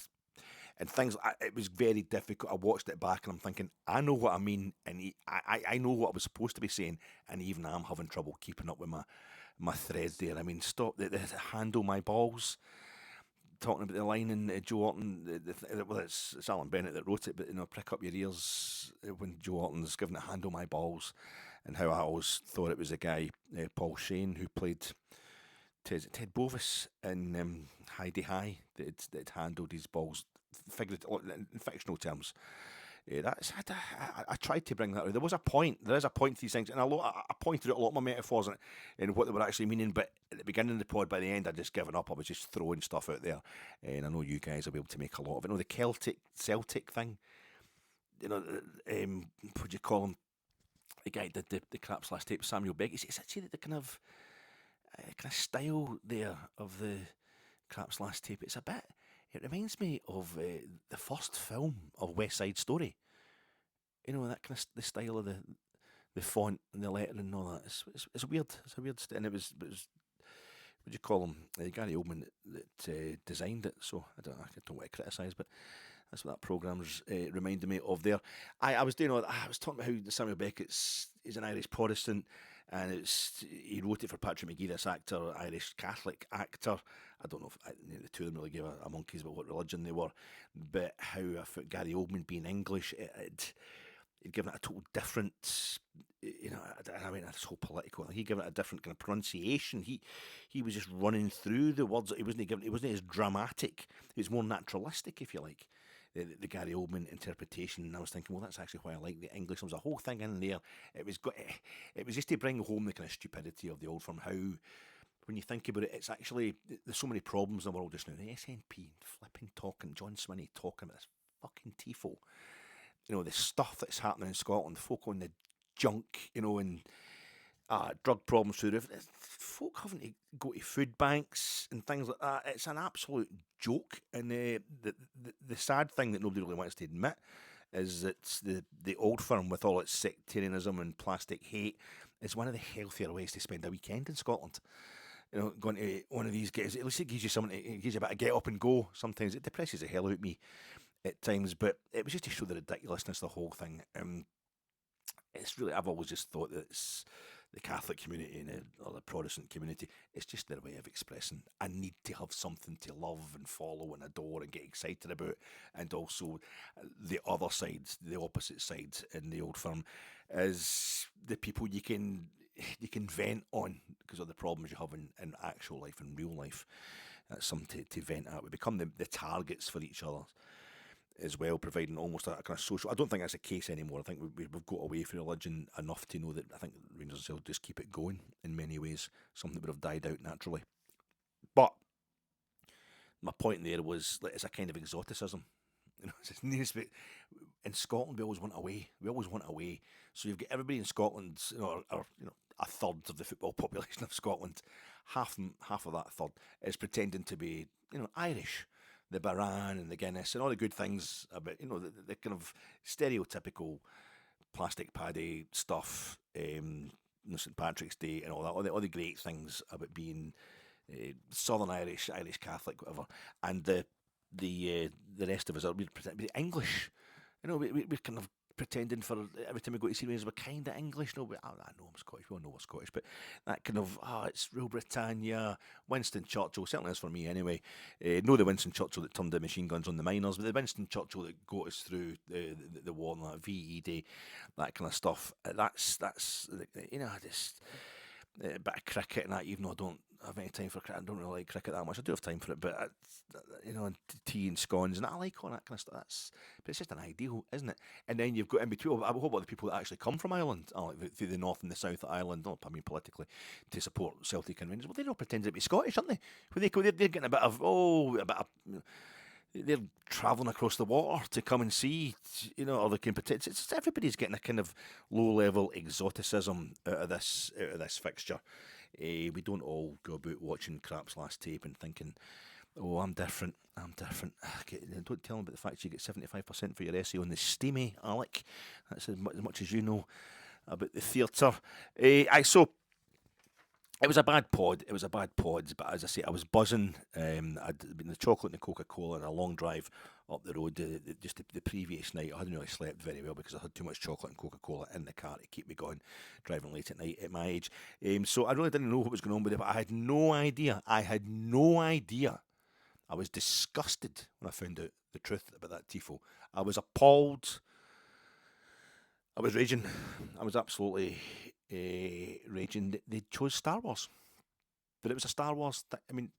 A: and things. It was very difficult. I watched it back and I'm thinking, I know what I mean, and I know what I was supposed to be saying, and even I'm having trouble keeping up with my threads there. I mean, stop the handle my balls. Talking about the line in Joe Orton, well, it's Alan Bennett that wrote it, but prick up your ears when Joe Orton's giving it handle my balls, and how I always thought it was a guy, Paul Shane, who played Ted Bovis in Heidi High that handled his balls, in fictional terms. I tried to bring that out. There is a point to these things, and I pointed out a lot of my metaphors and what they were actually meaning, but at the beginning of the pod, by the end, I'd just given up. I was just throwing stuff out there, and I know you guys will be able to make a lot of it. The Celtic thing, what do you call him? The guy that did the Craps last tape, Samuel Beck. It's actually the kind of style there of the Craps last tape. It reminds me of the first film of West Side Story. That kind of the style of the font and the lettering and all that. It's weird. It's a weird and it was what do you call him? Gary Oldman that designed it. So I don't want to criticise, but that's what that programme's reminded me of there. I was talking about how Samuel Beckett's is an Irish Protestant, and he wrote it for Patrick McGee, this actor, Irish Catholic actor. I don't know if the two of them really gave a monkeys about what religion they were, but how I thought Gary Oldman being English, it'd given it a total different, I mean, this whole political, he given it a different kind of pronunciation. He was just running through the words. It wasn't as dramatic. It was more naturalistic, if you like. The Gary Oldman interpretation, and I was thinking, well, that's actually why I like the English. There was a whole thing in there. It was just to bring home the kind of stupidity of the old firm, how when you think about it, it's actually, there's so many problems in the world just now. The SNP flipping talking, John Swinney talking about this fucking Tifo. The stuff that's happening in Scotland, folk on the junk, and drug problems through the roof. Folk having to go to food banks and things like that. It's an absolute joke. And the sad thing that nobody really wants to admit is that the old firm, with all its sectarianism and plastic hate, is one of the healthier ways to spend a weekend in Scotland. Going to one of these gigs, at least it gives you something, it gives you a bit of get up and go. Sometimes it depresses the hell out of me at times, but it was just to show the ridiculousness of the whole thing. It's really, I've always just thought that it's the Catholic community or the Protestant community, it's just their way of expressing a need to have something to love and follow and adore and get excited about. And also the other side, the opposite side in the old firm, is the people you can vent on because of the problems you have in actual life, in real life. That's something to vent at. We become the targets for each other as well, providing almost a kind of social. I don't think that's the case anymore. I think we've got away from religion enough to know that I think Rangers will just keep it going in many ways, something that would have died out naturally. But my point there was that it's a kind of exoticism. In Scotland, we always want away. So you've got everybody in Scotland, or a third of the football population of Scotland. Half of that third is pretending to be, Irish. The Baran and the Guinness and all the good things about, the kind of stereotypical plastic paddy stuff, St Patrick's Day and all that, all the great things about being Southern Irish, Irish Catholic, whatever. And the rest of us are we're English. We're kind of pretending for every time we go to see we're kind of English. No, I know I'm Scottish. We all know we're Scottish, but that kind of it's Rule Britannia, Winston Churchill. Certainly is for me anyway. No, the Winston Churchill that turned the machine guns on the miners, but the Winston Churchill that got us through the war and that VE Day, that kind of stuff. That's just a bit of cricket and that. Even though I don't have any time for cricket, I don't really like cricket that much. I do have time for it, but tea and scones, and I like all that kind of stuff. But it's just an ideal, isn't it? And then you've got in between. What about the people that actually come from Ireland, through the north and the south of Ireland? I mean politically, to support Celtic and Rangers. Well, they don't pretend to be Scottish, aren't they? They're getting a bit of. They're travelling across the water to come and see, or they can pretend. It's everybody's getting a kind of low-level exoticism out of this fixture. We don't all go about watching Crap's last tape and thinking, "Oh, I'm different. Don't tell them about the fact you get 75% for your essay on the steamy, Alec. That's as much as you know about the theatre." So. It was a bad pod, but as I say, I was buzzing. I'd been the chocolate and the Coca-Cola and a long drive up the road just the previous night. I hadn't really slept very well because I had too much chocolate and Coca-Cola in the car to keep me going, driving late at night at my age. So I really didn't know what was going on with it, but I had no idea. I was disgusted when I found out the truth about that Tifo. I was appalled. I was raging. I was absolutely raging. They chose Star Wars. But it was a Star Wars fucking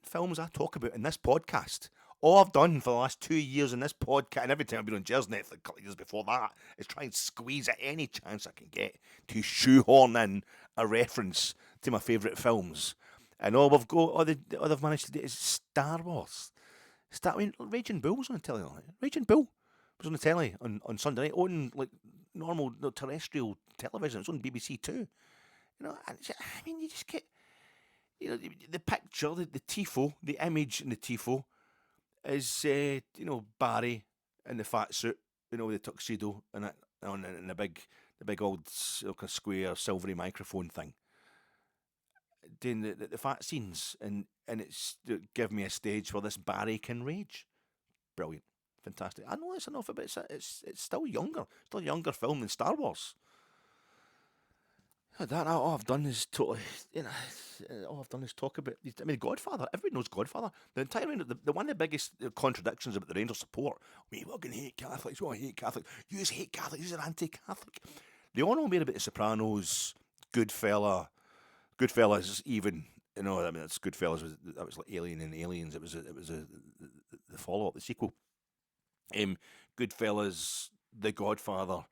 A: films I talk about in this podcast. All I've done for the last 2 years in this podcast, and every time I've been on Jersnet a couple of years before that, is try and squeeze at any chance I can get to shoehorn in a reference to my favourite films. And all they've managed to do is Star Wars. Raging Bull was on the telly. Raging Bull was on the telly on Sunday night on normal terrestrial television. It was on BBC Two. You just get the picture, the tifo, the image in the tifo is Barry in the fat suit, with the tuxedo and the big old kind of square silvery microphone thing, doing the fat scenes, and it's give me a stage where this Barry can rage. Brilliant. Fantastic. I know it's enough, but it's still a younger film than Star Wars. All I've done is talk about. I mean, Godfather. Everybody knows Godfather. The entire one of the biggest contradictions about the Rangers support. We fucking hate Catholics. We hate Catholics. You just hate Catholics. You're anti-Catholic. They all know more about the Sopranos, Goodfellas. Even it's Goodfellas. That was like Alien and Aliens. It was the follow up, the sequel. Goodfellas, The Godfather,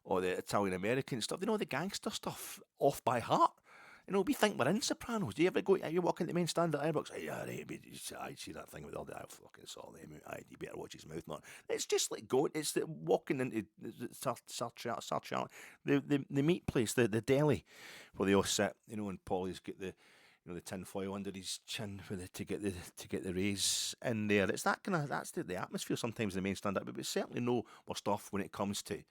A: or the Italian American stuff. They know the gangster stuff off by heart. we think we're in Sopranos. Do you ever you walk into the main stand at Airbox? Yeah, right, I see that thing with all the fucking saw them. You better watch his mouth. Not. It's just like going. It's the walking into the meat place, the deli, where they all sit. And Paulie's got the tin foil under his chin to get the rays in there. It's that's the atmosphere sometimes in the main stand up, but we certainly know more stuff when it comes to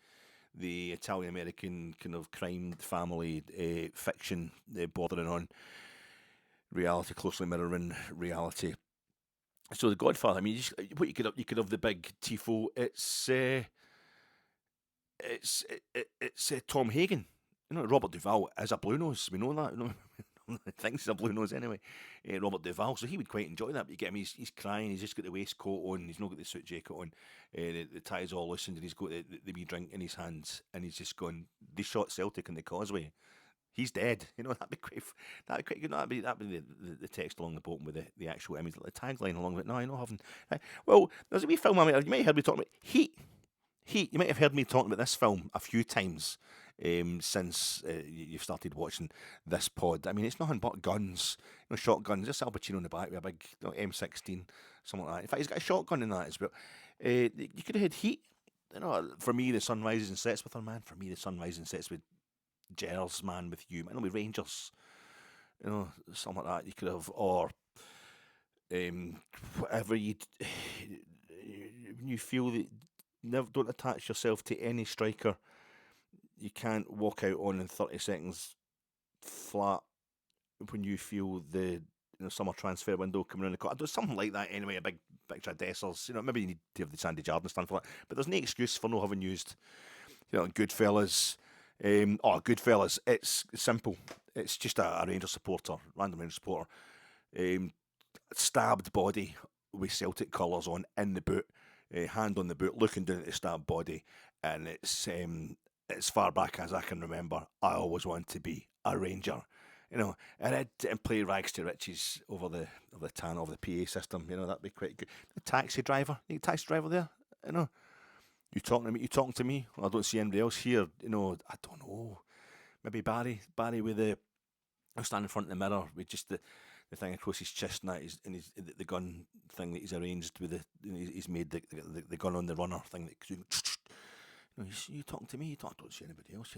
A: the Italian-American kind of crime family fiction bordering on reality, closely mirroring reality. So The Godfather, I mean, what you could have the big Tifo. It's Tom Hagen. Robert Duvall is a blue nose. We know that. Thinks he's a blue nose anyway. Robert Duvall, so he would quite enjoy that. But you get him, he's crying. He's just got the waistcoat on. He's not got the suit jacket on. The tie's all loosened, and he's got the wee drink in his hands, and he's just going. They shot Celtic in the Causeway. He's dead. That'd be quite good. That'd be the text along the bottom with the actual image, the tagline along with it. No, I know I haven't. Well, there's a wee film. You might have heard me talking about Heat. You might have heard me talking about this film a few times. Since you've started watching this pod. I mean, it's nothing but guns, shotguns, just Al Pacino in the back with a big M16, something like that. In fact, he's got a shotgun in that as well. You could have had Heat. For me, the sun rises and sets with her, man. For me, the sun rises and sets with Gers, man, with you, man, with Rangers. Something like that. You could have, or whatever you feel that don't attach yourself to any striker. You can't walk out on in 30 seconds flat when you feel the summer transfer window coming around the corner. Something like that anyway, a big picture of Dessers. Maybe you need to have the Sandy Jardine stand for that. But there's no excuse for not having used, Goodfellas. Goodfellas, it's simple. It's just a Rangers supporter, random Rangers supporter. Stabbed body with Celtic colours on in the boot, hand on the boot, looking down at the stabbed body. And it's as far back as I can remember, I always wanted to be a Ranger, and play rags to riches over the PA system. That'd be quite good. The taxi driver, taxi driver there, you talking to me. Well, I don't see anybody else here. I don't know. Maybe Barry with I'll stand in front of the mirror with just the thing across his chest and that, and the gun thing that he's arranged with he's made the gun on the runner thing that. You talking to me? I don't see anybody else.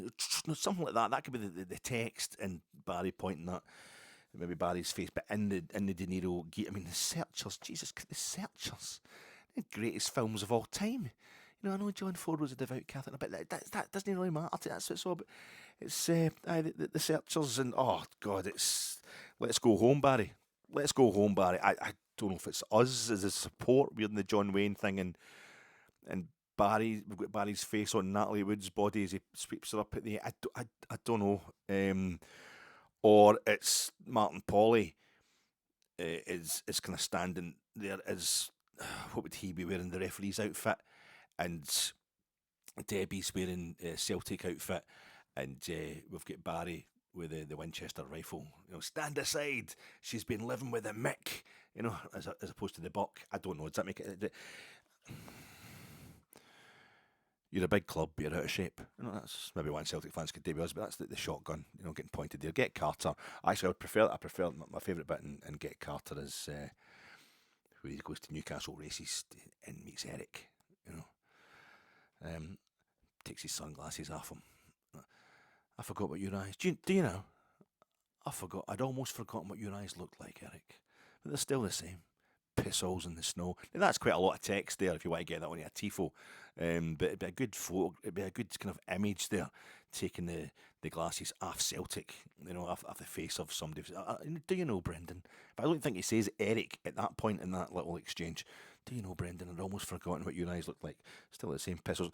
A: Something like that. That could be the text, and Barry pointing at maybe Barry's face, but in the De Niro. I mean, the Searchers. Jesus, the Searchers, the greatest films of all time. I know John Ford was a devout Catholic, but that doesn't really matter. That's what it's all about. It's the Searchers, and oh god, it's Let's Go Home, Barry. Let's Go Home, Barry. I don't know if it's us as a support. We're in the John Wayne thing, and Barry, we've got Barry's face on Natalie Wood's body as he sweeps her up at the. I don't know. Or it's Martin Pauly is kind of standing there as what would he be wearing, the referee's outfit, and Debbie's wearing a Celtic outfit, and we've got Barry with the Winchester rifle. Stand aside. She's been living with a Mick. As opposed to the Buck. I don't know. Does that make it? You're a big club, but you're out of shape. That's maybe one Celtic fans could do with us, but that's the shotgun, getting pointed there. Get Carter. Actually, I prefer my favourite bit in Get Carter is where he goes to Newcastle races and meets Eric. Takes his sunglasses off him. I forgot what your eyes. Do you know? I'd almost forgotten what your eyes looked like, Eric. But they're still the same. Piss holes in the snow. Now, that's quite a lot of text there if you want to get that on a Tifo. But it'd be a good photo. It'd be a good kind of image there, taking the glasses off Celtic, off the face of somebody. Do you know, Brendan? But I don't think he says Eric at that point in that little exchange. Do you know, Brendan? I'd almost forgotten what your eyes looked like. Still the same piss holes.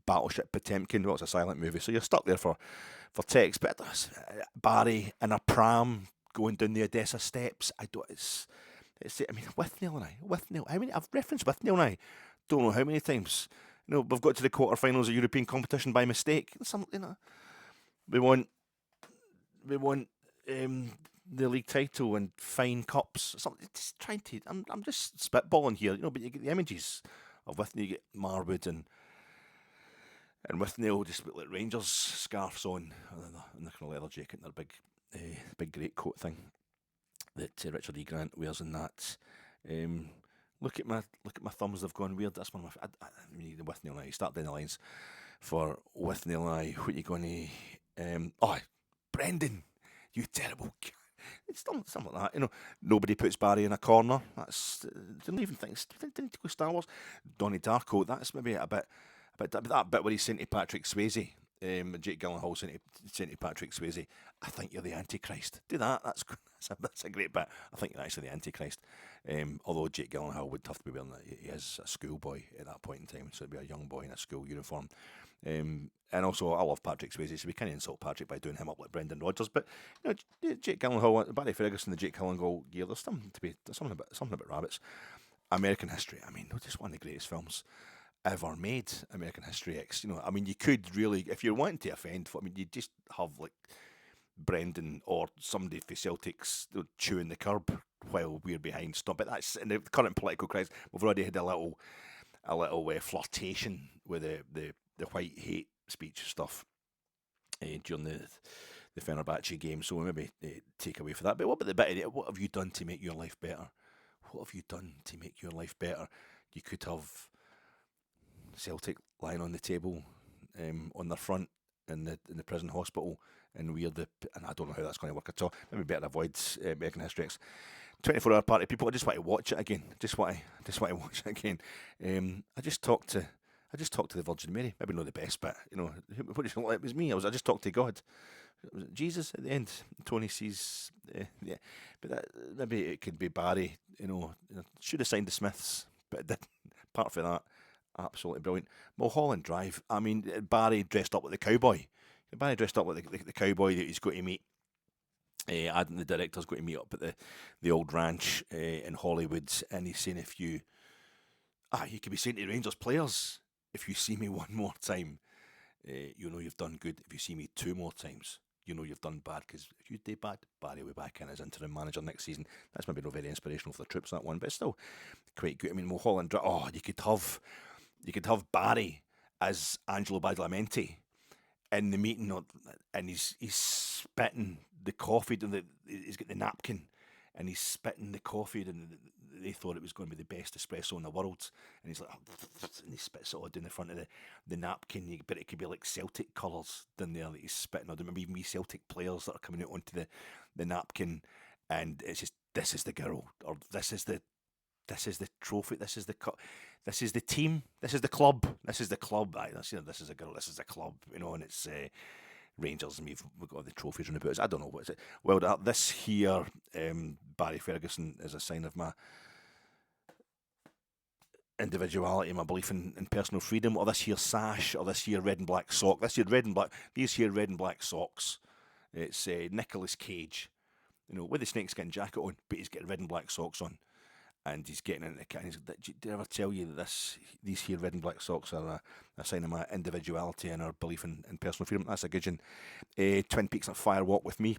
A: Battleship Potemkin. Well, it's a silent movie, so you're stuck there for text. But Barry in a pram going down the Odessa steps. I mean, Withnail and I. How many? I've referenced Withnail and I. Don't know how many times. We've got to the quarterfinals of European competition by mistake. We want the league title and fine cups. Just trying to. I'm just spitballing here, But you get the images of Withnail. You get Marwood and Withnail just with like Rangers scarves on, and the kind of leather jacket and their big big greatcoat thing that Richard E. Grant wears in that. Look at my thumbs; they've gone weird. That's one of my. I mean, with Neil and I, start down the lines for with Neil and I. What you going to? Brendan, you terrible. It's something like that, Nobody puts Barry in a corner. That's didn't even think. Didn't go Star Wars. Donnie Darko. That's maybe a bit that bit where he's saying to Patrick Swayze. Jake Gyllenhaal saying to Patrick Swayze, "I think you're the Antichrist." Do that. That's a great bit. I think you're actually the Antichrist. Although Jake Gyllenhaal would have to be wearing that. He is a schoolboy at that point in time, so it'd be a young boy in a school uniform. And also, I love Patrick Swayze, so we kind of insult Patrick by doing him up like Brendan Rodgers. But Jake Gyllenhaal, Barry Ferguson, the Jake Gyllenhaal gear. There's something about rabbits. American History. I mean, just one of the greatest films ever made. American History X. I mean, you could really, if you're wanting to offend, you just have like Brendan or somebody for Celtics chewing the curb while we're behind stuff. But that's in the current political crisis. We've already had a little flirtation with the white hate speech stuff during the Fenerbahce game, so we maybe take away for that. But what about the bit of it? What have you done to make your life better? What have you done to make your life better? You could have Celtic lying on the table on their front in the prison hospital, and I don't know how that's going to work at all. Maybe better avoid American History X. 24-hour party people. I just want to watch it again. Just want to watch it again. I just talked to the Virgin Mary. Maybe not the best bit. It was me. I just talked to God. Was it Jesus at the end? Tony sees. Yeah, but maybe it could be Barry. Should have signed the Smiths, but it didn't. Apart from that, absolutely brilliant. Mulholland Drive. I mean, Barry dressed up like the cowboy. Barry dressed up like the cowboy that he's going to meet. Adam, the director's going to meet up at the old ranch in Hollywood, and he's saying, if you could be saying to the Rangers players, if you see me one more time, you've done good. If you see me two more times, you've done bad, because if you do bad, Barry will be back in as interim manager next season. That's maybe not very inspirational for the troops, that one, but it's still quite good. I mean, Mulholland Drive. You could have Barry as Angelo Badalamenti in the meeting, and he's spitting the coffee. He's got the napkin, and he's spitting the coffee, and they thought it was going to be the best espresso in the world, and he's like, and he spits it all down the front of the napkin. But it could be like Celtic colours down there that he's spitting on. There may even be Celtic players that are coming out onto the napkin, and it's just, this is the girl, or this is the trophy, this is the cup, this is the team, this is the club, this is the club. This is a girl, this is a club, and it's Rangers, and we've got the trophies on the boots. I don't know what is it. Well, this here, Barry Ferguson, is a sign of my individuality, my belief in personal freedom, or this here sash, or this here red and black sock. These here red and black socks. It's Nicolas Cage, with the snakeskin jacket on, but he's got red and black socks on. And he's getting into the car. Did I ever tell you that these here red and black socks are a sign of my individuality and our belief in personal freedom? That's a good one. Twin Peaks and Fire Walk with Me.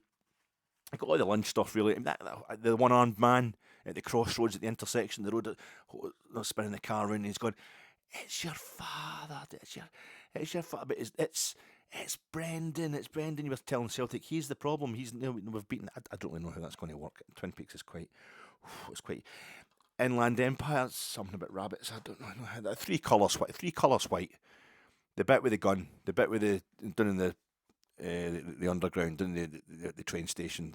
A: I got all the lunch stuff, really. The one-armed man at the crossroads at the intersection, the road, spinning the car around, and he's going, "It's your father. It's your father." But it's Brendan. It's Brendan. You were telling Celtic he's the problem. We've beaten. I don't really know how that's going to work. Twin Peaks is quite. It's quite. Inland Empire, something about rabbits. I don't know how that. Three colours white. The bit with the gun. The bit with down in the underground, down the train station,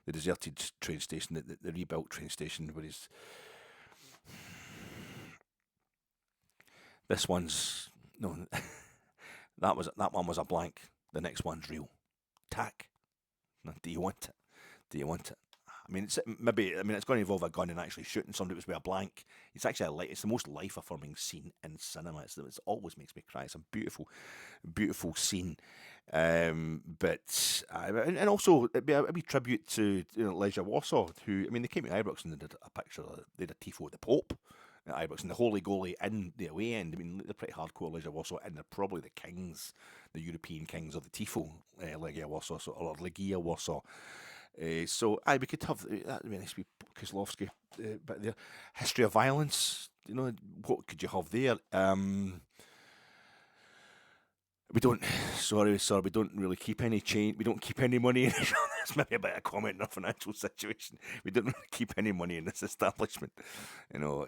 A: the deserted train station, the rebuilt train station, where he's. This one's no. that one was a blank. The next one's real. Tack. Do you want it? I mean, it's going to involve a gun and actually shooting somebody with a blank. It's actually it's the most life-affirming scene in cinema. It always makes me cry. It's a beautiful, beautiful scene. But also it'd be a wee tribute to Leisure Warsaw, who, they came to Ibrox and they did a picture. They did a Tifo with the Pope at Ibrox, and the holy goalie in the away end. They're pretty hardcore, Leisure Warsaw, and they're probably the kings, the European kings of the Tifo, Legia Warsaw, or Legia Warsaw. So we could have that. Nice to be Kozlowski, but the history of violence. What could you have there? We don't. Sorry, sir. We don't really keep any change. We don't keep any money. That's maybe a bit of comment on our financial situation. We don't really keep any money in this establishment. You know,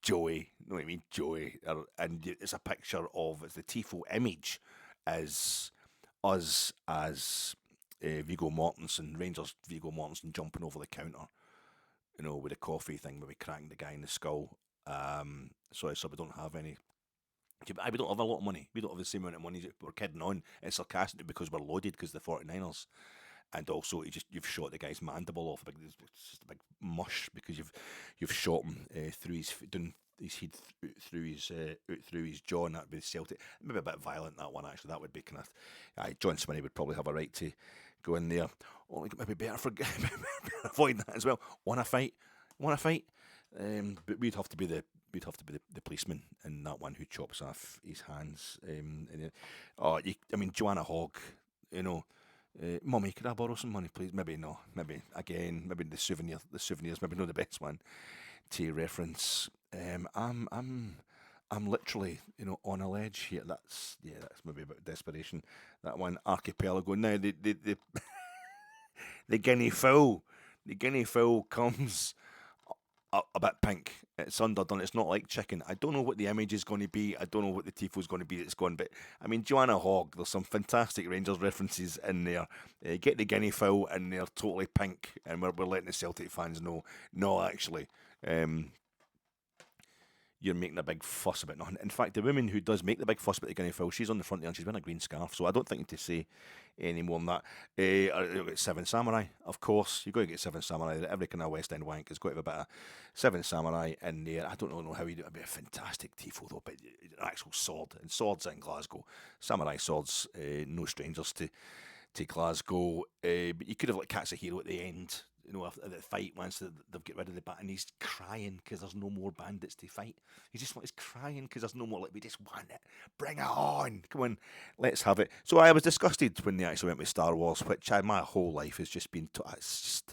A: Joey. You know what I mean? Joey. And it's a picture of it's the Tifo image as us as Viggo Mortensen, Rangers Viggo Mortensen jumping over the counter. You know, with a coffee thing, maybe cracking the guy in the skull. Sorry, sir. We don't have any. We don't have a lot of money. We don't have the same amount of money. We're kidding on. It's sarcastic because we're loaded because the 49ers. And also, you've shot the guy's mandible off. It's just a big mush because you've shot him through his head through his jaw, and that'd be Celtic. Maybe a bit violent, that one actually. That would be kind of. John Swinney would probably have a right to go in there. Only maybe better avoid that as well. Want to fight? But we'd have to be the policeman in that one who chops off his hands. Joanna Hogg, you know. Mummy, could I borrow some money, please? Maybe no. Maybe again. Maybe the souvenirs. Maybe not the best one to reference. I'm literally, on a ledge here. That's maybe about desperation. That one, Archipelago. Now the guinea fowl. The guinea fowl comes a bit pink. It's underdone. It's not like chicken. I don't know what the image is going to be. I don't know what the tifo is going to be. It's going, but I mean, Joanna Hogg. There's some fantastic Rangers references in there. Get the guinea fowl, and they're totally pink, and we're letting the Celtic fans know. No, actually, you're making a big fuss about nothing. In fact, the woman who does make the big fuss about the guinea fowl, she's on the front there and she's wearing a green scarf, so I don't think to say any more than that. You've got Seven Samurai, of course. You've got to get Seven Samurai. Every kind of West End wank has got to have a bit of Seven Samurai in there. I don't know how you do it. It'd be a fantastic tifo, though, but an actual sword. And swords in Glasgow. Samurai swords, no strangers to Glasgow. But you could have like Cat's a Hero at the end. After the fight, once they've got rid of the bat, and he's crying because there's no more bandits to fight. He's crying because there's no more. Like, we just want it. Bring it on. Come on, let's have it. So I was disgusted when they actually went with Star Wars, which my whole life has just been. It's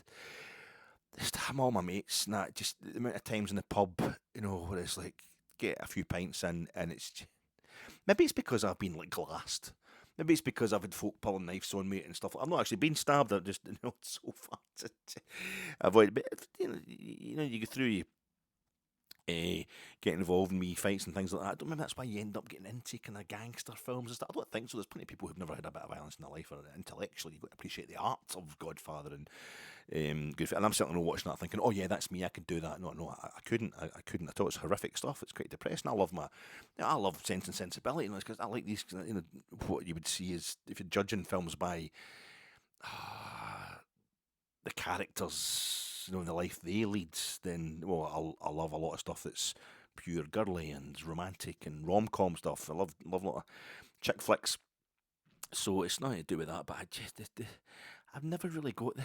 A: just I'm all my mates. Just the amount of times in the pub, where it's like get a few pints in, and maybe it's because I've been like glassed. Maybe it's because I've had folk pulling knives on me and stuff. I've not actually been stabbed. I've just it's so far to avoid. But you go through get involved in wee fights and things like that. I don't remember that's why you end up getting into kind of gangster films and stuff. I don't think so. There's plenty of people who've never had a bit of violence in their life, or intellectually you've got to appreciate the art of Godfather and good. And I'm certainly not watching that thinking, oh yeah, that's me. I could do that. No, I couldn't. I couldn't. I thought it's horrific stuff. It's quite depressing. I love Sense and Sensibility, because I like these. What you would see is if you're judging films by the characters, the life they lead, then I love a lot of stuff that's pure girly and romantic and rom-com stuff. I love a lot of chick flicks. So it's nothing to do with that, but I've never really got the.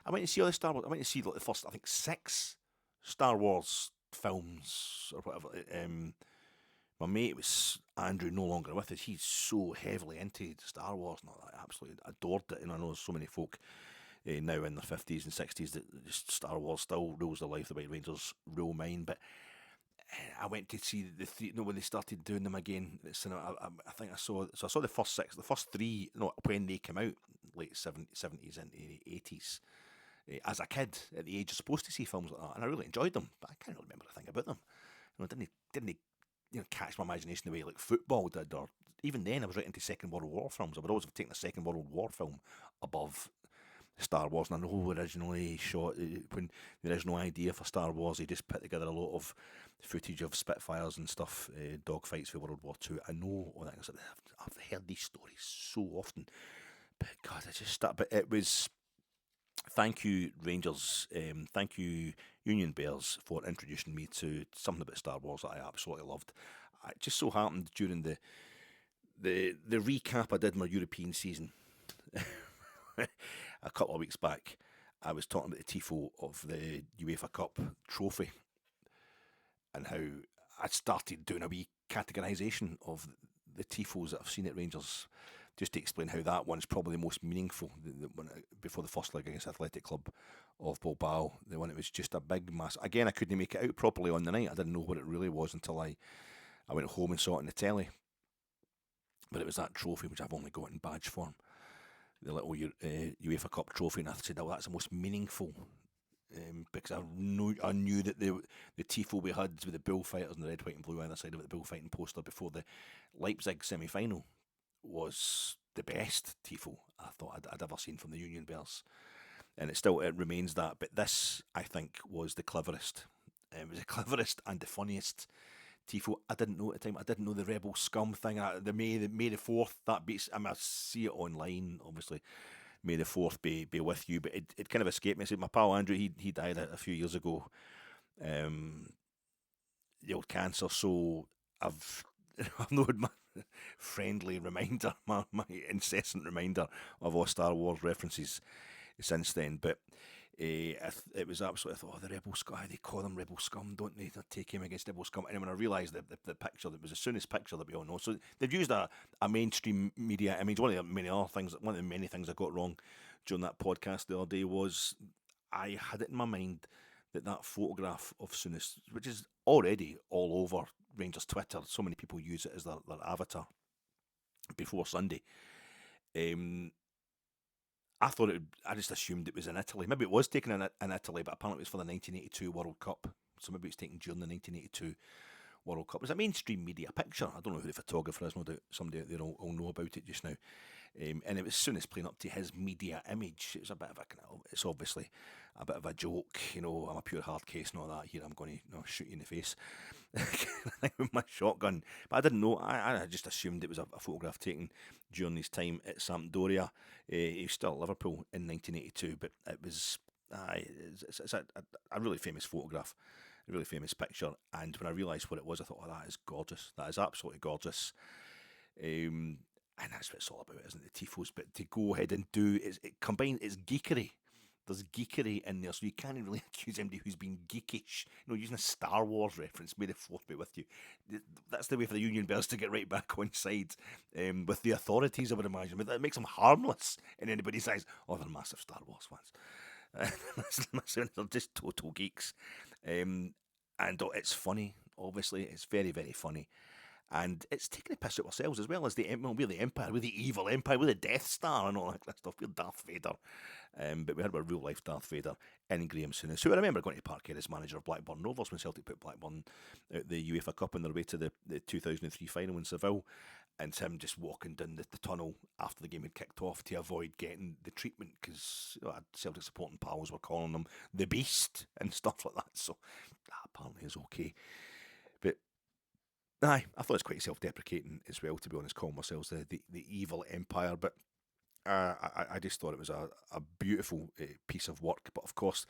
A: I went to see all the Star Wars. I went to see like the first, I think, 6 Star Wars films or whatever. My mate was Andrew, no longer with us. He's so heavily into Star Wars, and I absolutely adored it. And I know there's so many folk now in their 50s and 60s that just Star Wars still rules their life the way Rangers rule mine. But I went to see when they started doing them again. I think I saw the first 6, the first 3, when they came out, late 70s into the 80s. As a kid, at the age you're supposed to see films like that, and I really enjoyed them, but I can't really remember a thing about them. Didn't catch my imagination the way like football did, or even then I was right into Second World War films. I would always have taken a Second World War film above Star Wars, and I know originally shot when the original idea for Star Wars, they just put together a lot of footage of Spitfires and stuff, dogfights for World War II. I know all that. I've heard these stories so often, but God, but it was. Thank you, Rangers. Thank you, Union Bears, for introducing me to something about Star Wars that I absolutely loved. It just so happened during the recap I did my European season a couple of weeks back, I was talking about the tifo of the UEFA Cup trophy and how I'd started doing a wee categorisation of the tifos that I've seen at Rangers, just to explain how that one's probably the most meaningful. The one before the first leg against Athletic Club of Bilbao, the one that was just a big mass. Again, I couldn't make it out properly on the night. I didn't know what it really was until I went home and saw it on the telly. but it was that trophy which I've only got in badge form, the little UEFA Cup trophy, and I said, oh, that's the most meaningful. Because I knew that the Tifo we had with the bullfighters and the red, white and blue either side of it, the bullfighting poster before the Leipzig semi-final was the best Tifo I thought I'd ever seen from the Union Bears. And it remains that. But this, I think, was the cleverest. It was the cleverest and the funniest Tifo. I didn't know at the time. I didn't know the Rebel Scum thing. The May the 4th, that beats, I see it online, obviously. May the 4th be with you, but it kind of escaped me. I said, my pal Andrew, he died a few years ago, the old cancer, so I've known my friendly reminder, my incessant reminder of all Star Wars references since then, but it was absolutely, I thought, oh, the Rebel Scum, they call them Rebel Scum, don't they? They take him against Rebel Scum. And when I realised the picture, that was the soonest picture that we all know. So they've used a mainstream media image. One of the many things I got wrong during that podcast the other day was I had it in my mind that photograph of Souness, which is already all over Rangers Twitter, so many people use it as their avatar before Sunday. I just assumed it was in Italy. Maybe it was taken in Italy, but apparently it was for the 1982 World Cup. So maybe it's taken during the 1982 World Cup. It was a mainstream media picture. I don't know who the photographer is. No doubt somebody out there will know about it just now. And it was soon as playing up to his media image. It was a bit of it's obviously a bit of a joke. I'm a pure hard case and all that. Here I'm going to shoot you in the face with my shotgun. But I didn't know. I just assumed it was a photograph taken during his time at Sampdoria. He was still at Liverpool in 1982, but it was it's a really famous photograph, a really famous picture. And when I realised what it was, I thought, oh, that is gorgeous. That is absolutely gorgeous. And that's what it's all about, isn't it? The Tifos. But to go ahead and it's geekery. There's geekery in there, so you can't really accuse anybody who's been geekish. Using a Star Wars reference, may the 4th be with you. That's the way for the Union Bears to get right back on side with the authorities, I would imagine. But that makes them harmless in anybody's eyes. Oh, they're massive Star Wars fans. They're just total geeks. And it's funny, obviously. It's very, very funny. And it's taking a piss at ourselves as well as we're the Empire, we're the evil Empire, we're the Death Star and all that kind of stuff. We're Darth Vader. But we had a real life Darth Vader in Graham Souness, who I remember going to Parkhead as manager of Blackburn Rovers when Celtic put Blackburn out the UEFA Cup on their way to the 2003 final in Seville. And him just walking down the tunnel after the game had kicked off to avoid getting the treatment because Celtic supporting pals were calling him the Beast and stuff like that. So that apparently is okay. But I thought it's quite self-deprecating as well, to be honest, calling ourselves the evil Empire. But I just thought it was a beautiful piece of work. But of course,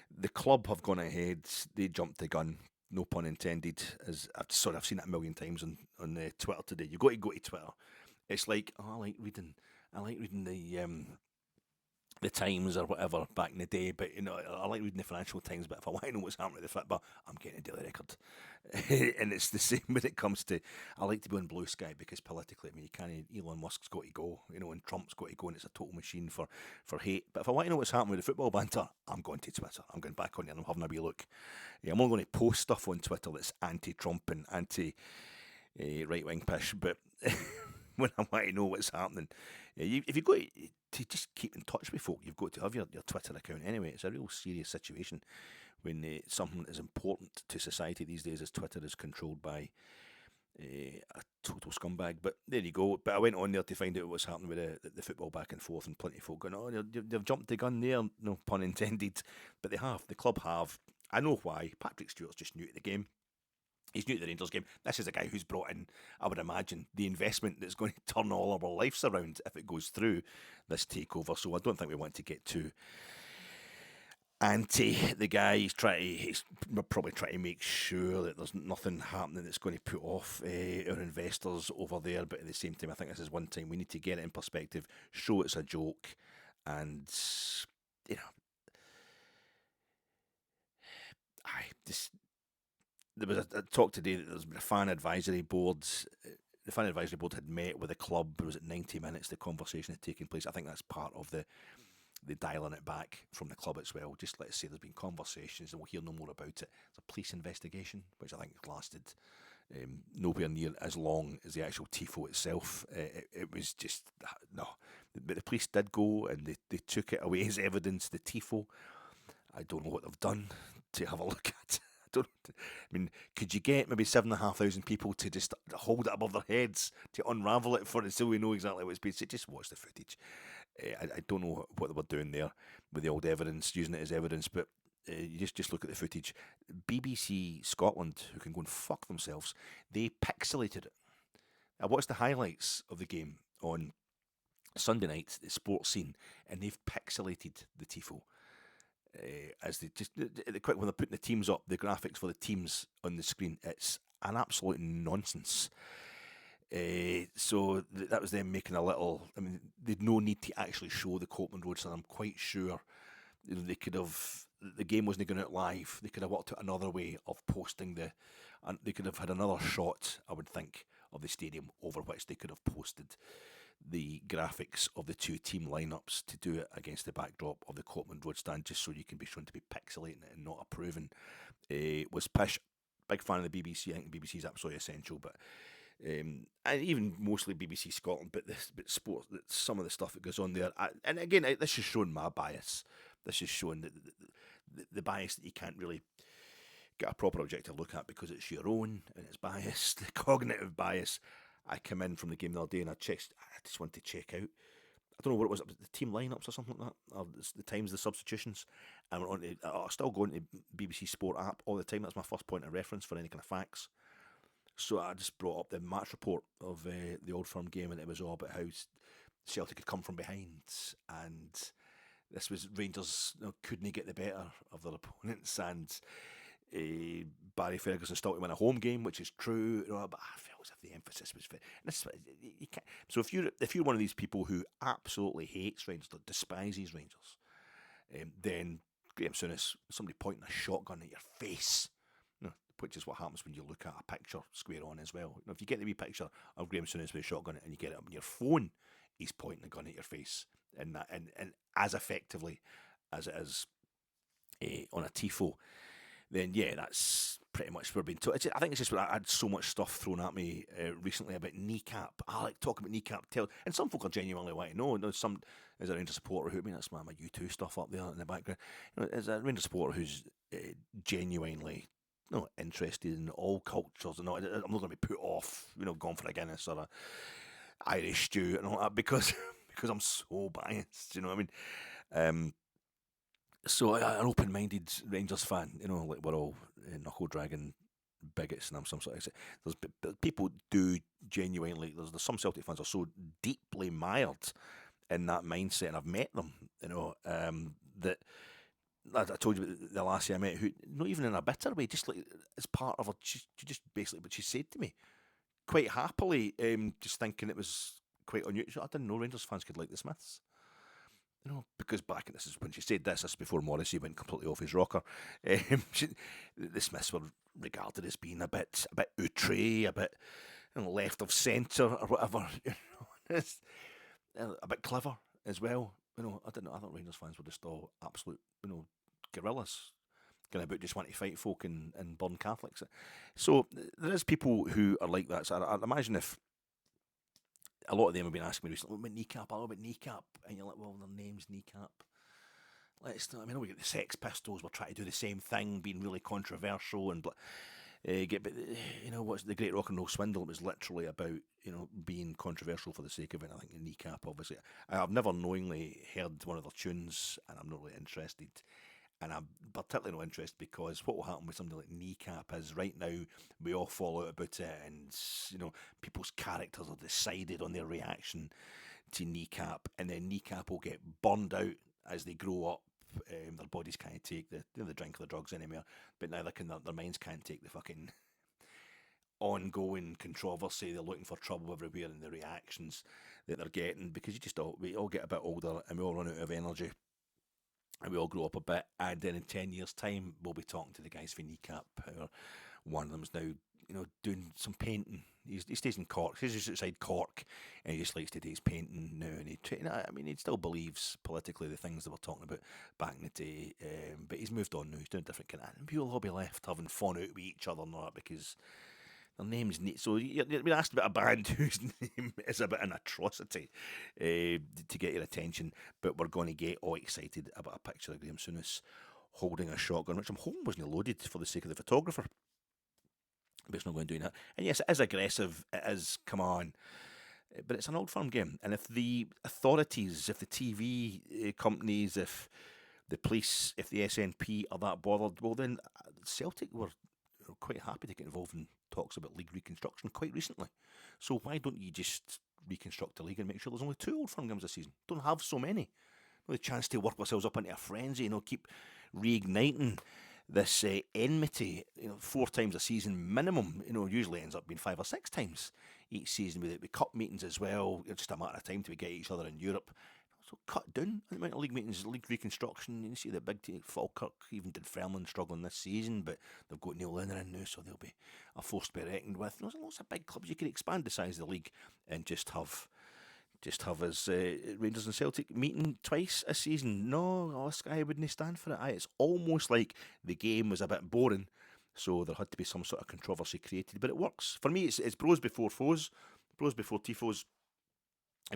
A: the club have gone ahead. They jumped the gun. No pun intended. As I've seen it a million times on Twitter today. You've got to go to Twitter. It's like, I like reading the Times or whatever back in the day, but I like reading the Financial Times, but if I want to know what's happening with the football, I'm getting a Daily Record. And it's the same when it comes to, I like to be on Blue Sky because politically, you can't, Elon Musk's got to go, and Trump's got to go, and it's a total machine for hate. But if I want to know what's happening with the football banter, I'm going to Twitter. I'm going back on there and I'm having a wee look. I'm only going to post stuff on Twitter that's anti-Trump and anti-right-wing pish, but when I want to know what's happening, if you've got to just keep in touch with folk, you've got to have your Twitter account anyway. It's a real serious situation when something as important to society these days as Twitter is controlled by a total scumbag. But there you go. But I went on there to find out what's happening with the football back and forth, and plenty of folk going, oh, they've jumped the gun there, no pun intended. But they have. The club have. I know why. Patrick Stewart's just new to the game. He's new to the Rangers game. This is a guy who's brought in, I would imagine, the investment that's going to turn all of our lives around if it goes through this takeover. So I don't think we want to get too anti the guy. He's probably trying to make sure that there's nothing happening that's going to put off our investors over there. But at the same time, I think this is one time we need to get it in perspective, show it's a joke, and there was a talk today that there's been a fan advisory board. The fan advisory board had met with the club. It was at 90 minutes the conversation had taken place. I think that's part of the dialing it back from the club as well. Just let's say there's been conversations and we'll hear no more about it. It's a police investigation, which I think lasted nowhere near as long as the actual Tifo itself. It was just, no. But the police did go and they took it away as evidence, the Tifo. I don't know what they've done to have a look at. I mean, could you get maybe 7,500 people to just hold it above their heads to unravel it for it so we know exactly what it's been said? Just watch the footage. I don't know what they were doing there with the old evidence, using it as evidence, but you just look at the footage. BBC Scotland, who can go and fuck themselves, they pixelated it. I watched the highlights of the game on Sunday night, the sports scene, and they've pixelated the Tifo. As they just quick when they're putting the teams up, the graphics for the teams on the screen, it's an absolute nonsense. So that was them making a little. I mean, they'd no need to actually show the Copland Road, so I'm quite sure they could have. The game wasn't going out live. They could have worked out another way of posting and they could have had another shot, I would think, of the stadium over which they could have posted the graphics of the two team lineups to do it against the backdrop of the Copland Road stand, just so you can be shown to be pixelating it and not approving. Was pish. Big fan of the BBC. I think the BBC is absolutely essential, but and even mostly BBC Scotland. But sport, some of the stuff that goes on there, and again, this is showing my bias. This is showing the bias that you can't really get a proper objective look at because it's your own and it's biased. The cognitive bias. I come in from the game the other day and I just wanted to check out. I don't know what it was, the team lineups or something like that, or the times, the substitutions. And I still go into BBC Sport app all the time. That's my first point of reference for any kind of facts. So I just brought up the match report of the Old Firm game, and it was all about how Celtic had come from behind, and this was Rangers couldn't get the better of their opponents, and Barry Ferguson still to win a home game, which is true, but I felt as if the emphasis was. You can't. So if you're one of these people who absolutely hates Rangers, that despises Rangers, then Graham Souness, somebody pointing a shotgun at your face, which is what happens when you look at a picture square on as well. If you get the wee picture of Graham Souness with a shotgun and you get it up on your phone, he's pointing a gun at your face, and as effectively as it is on a Tifo. Then yeah, that's pretty much where we're being told. I think it's just I had so much stuff thrown at me recently about Kneecap. I like talking about Kneecap, and some folk are genuinely want to know. Some is a Rangers supporter who, I mean, that's my U2 stuff up there in the background. Is a Rangers supporter who's genuinely interested in all cultures, and I'm not going to be put off, going for a Guinness or a Irish stew and all that because I'm so biased. You know what I mean? So an open-minded Rangers fan, like we're all knuckle-dragging bigots, and I'm some sort of. There's people do genuinely. There's some Celtic fans are so deeply mired in that mindset, and I've met them. That I told you the lassie I met, who not even in a bitter way, just like as part of her. She just basically what she said to me, quite happily, just thinking it was quite unusual. I didn't know Rangers fans could like the Smiths. Because back in this is when she said this is before Morrissey went completely off his rocker. The Smiths were regarded as being a bit outre, a bit left of centre or whatever. A bit clever as well. I thought Rangers fans were just all absolute, guerrillas, going about just wanting to fight folk and burn Catholics. So there is people who are like that. So I'd imagine if. A lot of them have been asking me recently, about Kneecap, I know about Kneecap. And you're like, well, their name's Kneecap. We get the Sex Pistols, we're trying to do the same thing, being really controversial and what's the Great Rock and Roll Swindle? It was literally about, being controversial for the sake of it. I think the Kneecap, obviously. I've never knowingly heard one of their tunes, and I'm not really interested. And I'm particularly not interested because what will happen with something like Kneecap is right now we all fall out about it, and people's characters are decided on their reaction to Kneecap, and then Kneecap will get burned out as they grow up. Their bodies can't take the drink or the drugs anymore, but neither can their minds can't take the fucking ongoing controversy. They're looking for trouble everywhere, and the reactions that they're getting because we all get a bit older and we all run out of energy. And we all grow up a bit, and then in 10 years' time, we'll be talking to the guys for Kneecap. One of them's now, doing some painting. He stays in Cork. He's just outside Cork, and he just likes to do his painting now. And he still believes politically the things that we're talking about back in the day. But he's moved on now. He's doing different kind of. And we'll all be left having fun out with each other and all that because Their name's so you're being asked about a band whose name is a bit an atrocity to get your attention, but we're going to get all excited about a picture of Graham Souness holding a shotgun, which I'm hoping wasn't loaded for the sake of the photographer. But it's not going to do that. And yes, it is aggressive. It is, come on. But it's an old firm game. And if the authorities, if the TV companies, if the police, if the SNP are that bothered, well then Celtic were quite happy to get involved in talks about league reconstruction quite recently. So why don't you just reconstruct the league and make sure there's only 2 old firm games this season? Don't have so many. The chance to work ourselves up into a frenzy, keep reigniting this enmity, 4 times a season minimum. Usually ends up being 5 or 6 times each season with cup meetings as well. It's just a matter of time till we get each other in Europe. So cut down the amount of league meetings, league reconstruction. You see the big team, Falkirk, even did Fairland struggling this season, but they've got Neil Lennon in now, so they'll be a force to be reckoned with. There's lots of big clubs. You can expand the size of the league and just have us Rangers and Celtic meeting twice a season. No, Sky wouldn't stand for it. It's almost like the game was a bit boring, so there had to be some sort of controversy created. But it works. For me, it's bros before foes, bros before tifos.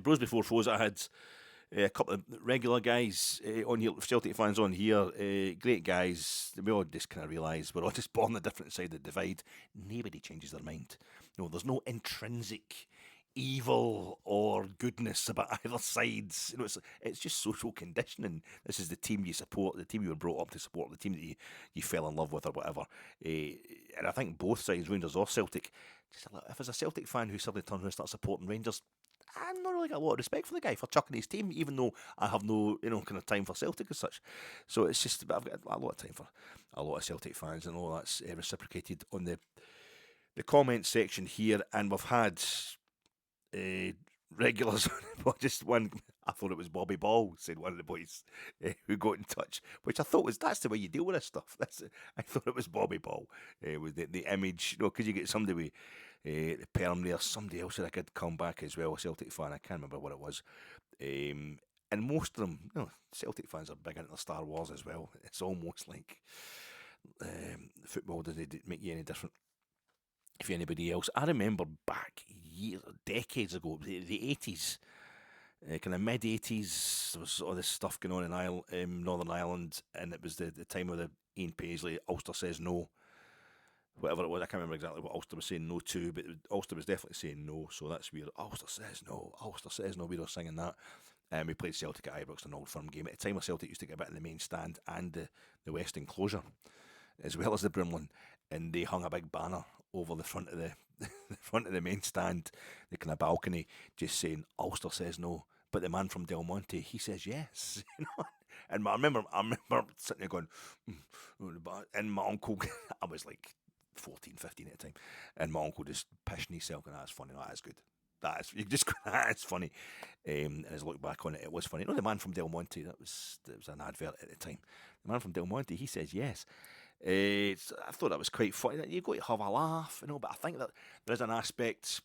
A: Bros before foes, I had a couple of regular guys on here, Celtic fans on here, great guys. We all just kind of realise we're all just born on the different side of the divide. Nobody changes their mind. There's no intrinsic evil or goodness about either sides. It's just social conditioning. This is the team you support, the team you were brought up to support, the team that you fell in love with or whatever. And I think both sides, Rangers or Celtic, if there's a Celtic fan who suddenly turns around and starts supporting Rangers, I've not really got a lot of respect for the guy for chucking his team, even though I have no kind of time for Celtic as such. So it's just, I've got a lot of time for a lot of Celtic fans, and all that's reciprocated on the comment section here. And we've had regulars. Well, just one. I thought it was Bobby Ball, said one of the boys who got in touch, which I thought that's the way you deal with this stuff. I thought it was Bobby Ball. With the image, because you get somebody with the perm there, somebody else that I could come back as well, a Celtic fan. I can't remember what it was. And most of them, Celtic fans are big into Star Wars as well. It's almost like football doesn't make you any different if anybody else. I remember back decades ago, the 80s, kind of mid-80s, there was all this stuff going on in Northern Ireland, and it was the time of the Ian Paisley, Ulster Says No, whatever it was. I can't remember exactly what Ulster was saying no to, but Ulster was definitely saying no, so that's weird. Ulster Says No, we were singing that. And we played Celtic at Ibrox, an old firm game. At the time where Celtic used to get a bit in the main stand and the West Enclosure, as well as the Brimlin, and they hung a big banner over the front of the front of the main stand, the kind of balcony, just saying Ulster Says No, but the man from Del Monte, he says yes. And I remember sitting there going, and my uncle, I was like 14, 15 at the time, and my uncle just pishing himself, and that's funny. No, that's good. You just go, that's funny. And as I look back on it, it was funny. The man from Del Monte, that was an advert at the time. The man from Del Monte, he says yes. I thought that was quite funny. You've got to have a laugh, but I think that there is an aspect.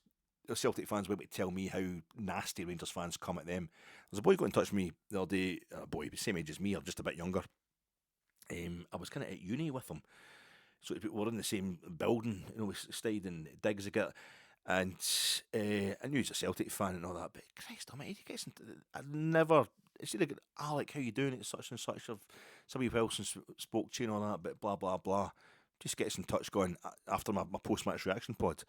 A: Celtic fans will be able to tell me how nasty Rangers fans come at them. There's a boy got in touch with me the other day, a boy same age as me, or just a bit younger. I was kind of at uni with him, so we were in the same building. We stayed in digs together. And I knew he's a Celtic fan and all that, but Christ, he gets into I never. It's either Alec, how you doing? It's such and such. Somebody else spoke to you and all that, but blah blah blah. Just gets in touch, going after my post-match reaction pod.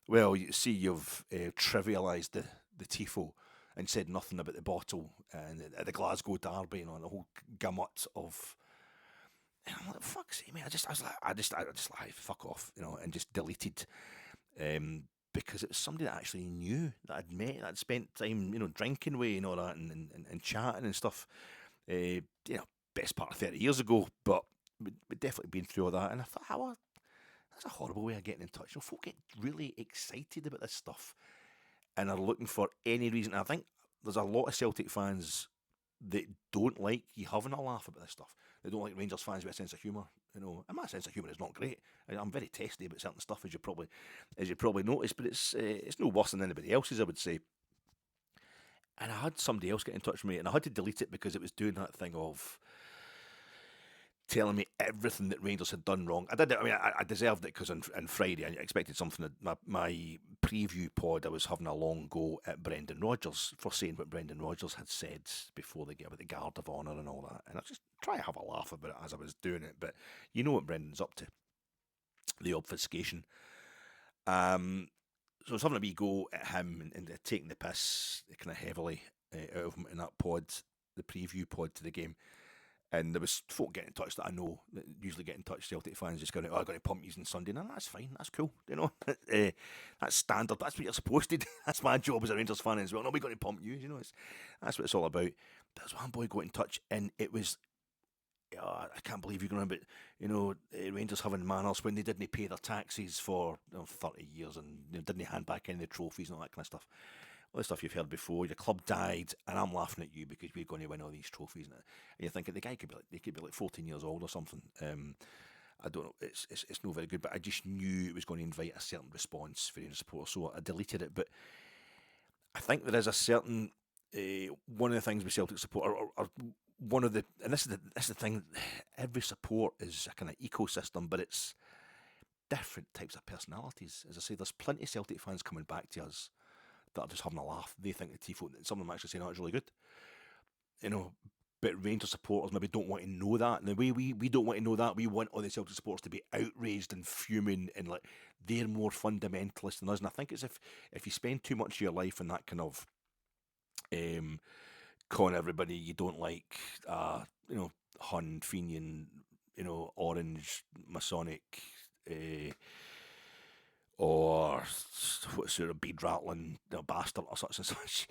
A: Well, you see, you've trivialised the Tifo and said nothing about the bottle and the Glasgow derby and the whole gamut of. And I'm like, fuck's sake, mate. I just like fuck off, and just deleted. Because it was somebody that I actually knew, that I'd met, that I'd spent time, drinking with and all that, and chatting and stuff. Best part of 30 years ago, but we'd definitely been through all that. And I thought, that's a horrible way of getting in touch. Folk get really excited about this stuff and are looking for any reason. I think there's a lot of Celtic fans that don't like you having a laugh about this stuff. They don't like Rangers fans with a sense of humour. And my sense of humour is not great. I'm very testy about certain stuff, as you probably noticed, but it's no worse than anybody else's, I would say. And I had somebody else get in touch with me, and I had to delete it because it was doing that thing of telling me everything that Rangers had done wrong. I did it. I mean, I deserved it because on Friday I expected something. My preview pod, I was having a long go at Brendan Rodgers for saying what Brendan Rodgers had said before the game about the Guard of Honour and all that. And I was just trying to have a laugh about it as I was doing it. But you know what Brendan's up to. The obfuscation. So I was having a wee go at him and taking the piss kind of heavily out of him in that pod, the preview pod to the game. And there was folk getting in touch that I know that usually get in touch, Celtic fans, just going, I'm going to pump you on Sunday. No, that's fine, that's cool, that's standard, that's what you're supposed to do. That's my job as a Rangers fan as well. Nobody's going to pump you, that's what it's all about. But there's one boy got in touch and it was, I can't believe you're going to about, Rangers having manners when they didn't pay their taxes for 30 years and didn't hand back any of the trophies and all that kind of stuff. All the stuff you've heard before. Your club died, and I'm laughing at you because we're going to win all these trophies. And you're thinking the guy could be like 14 years old or something. I don't know. It's not very good, but I just knew it was going to invite a certain response for Rangers supporters, so I deleted it. But I think there is a certain one of the things with Celtic support, or one of the, and this is the thing. Every support is a kind of ecosystem, but it's different types of personalities. As I say, there's plenty of Celtic fans coming back to us that are just having a laugh. They think the Tifo, some of them actually saying, it's really good. But Rangers supporters maybe don't want to know that. And the way we don't want to know that, we want all the Celtic supporters to be outraged and fuming and like they're more fundamentalist than us. And I think it's if you spend too much of your life in that kind of calling everybody you don't like, Hun, Fenian, Orange, Masonic, or what sort of bead rattling bastard or such and such.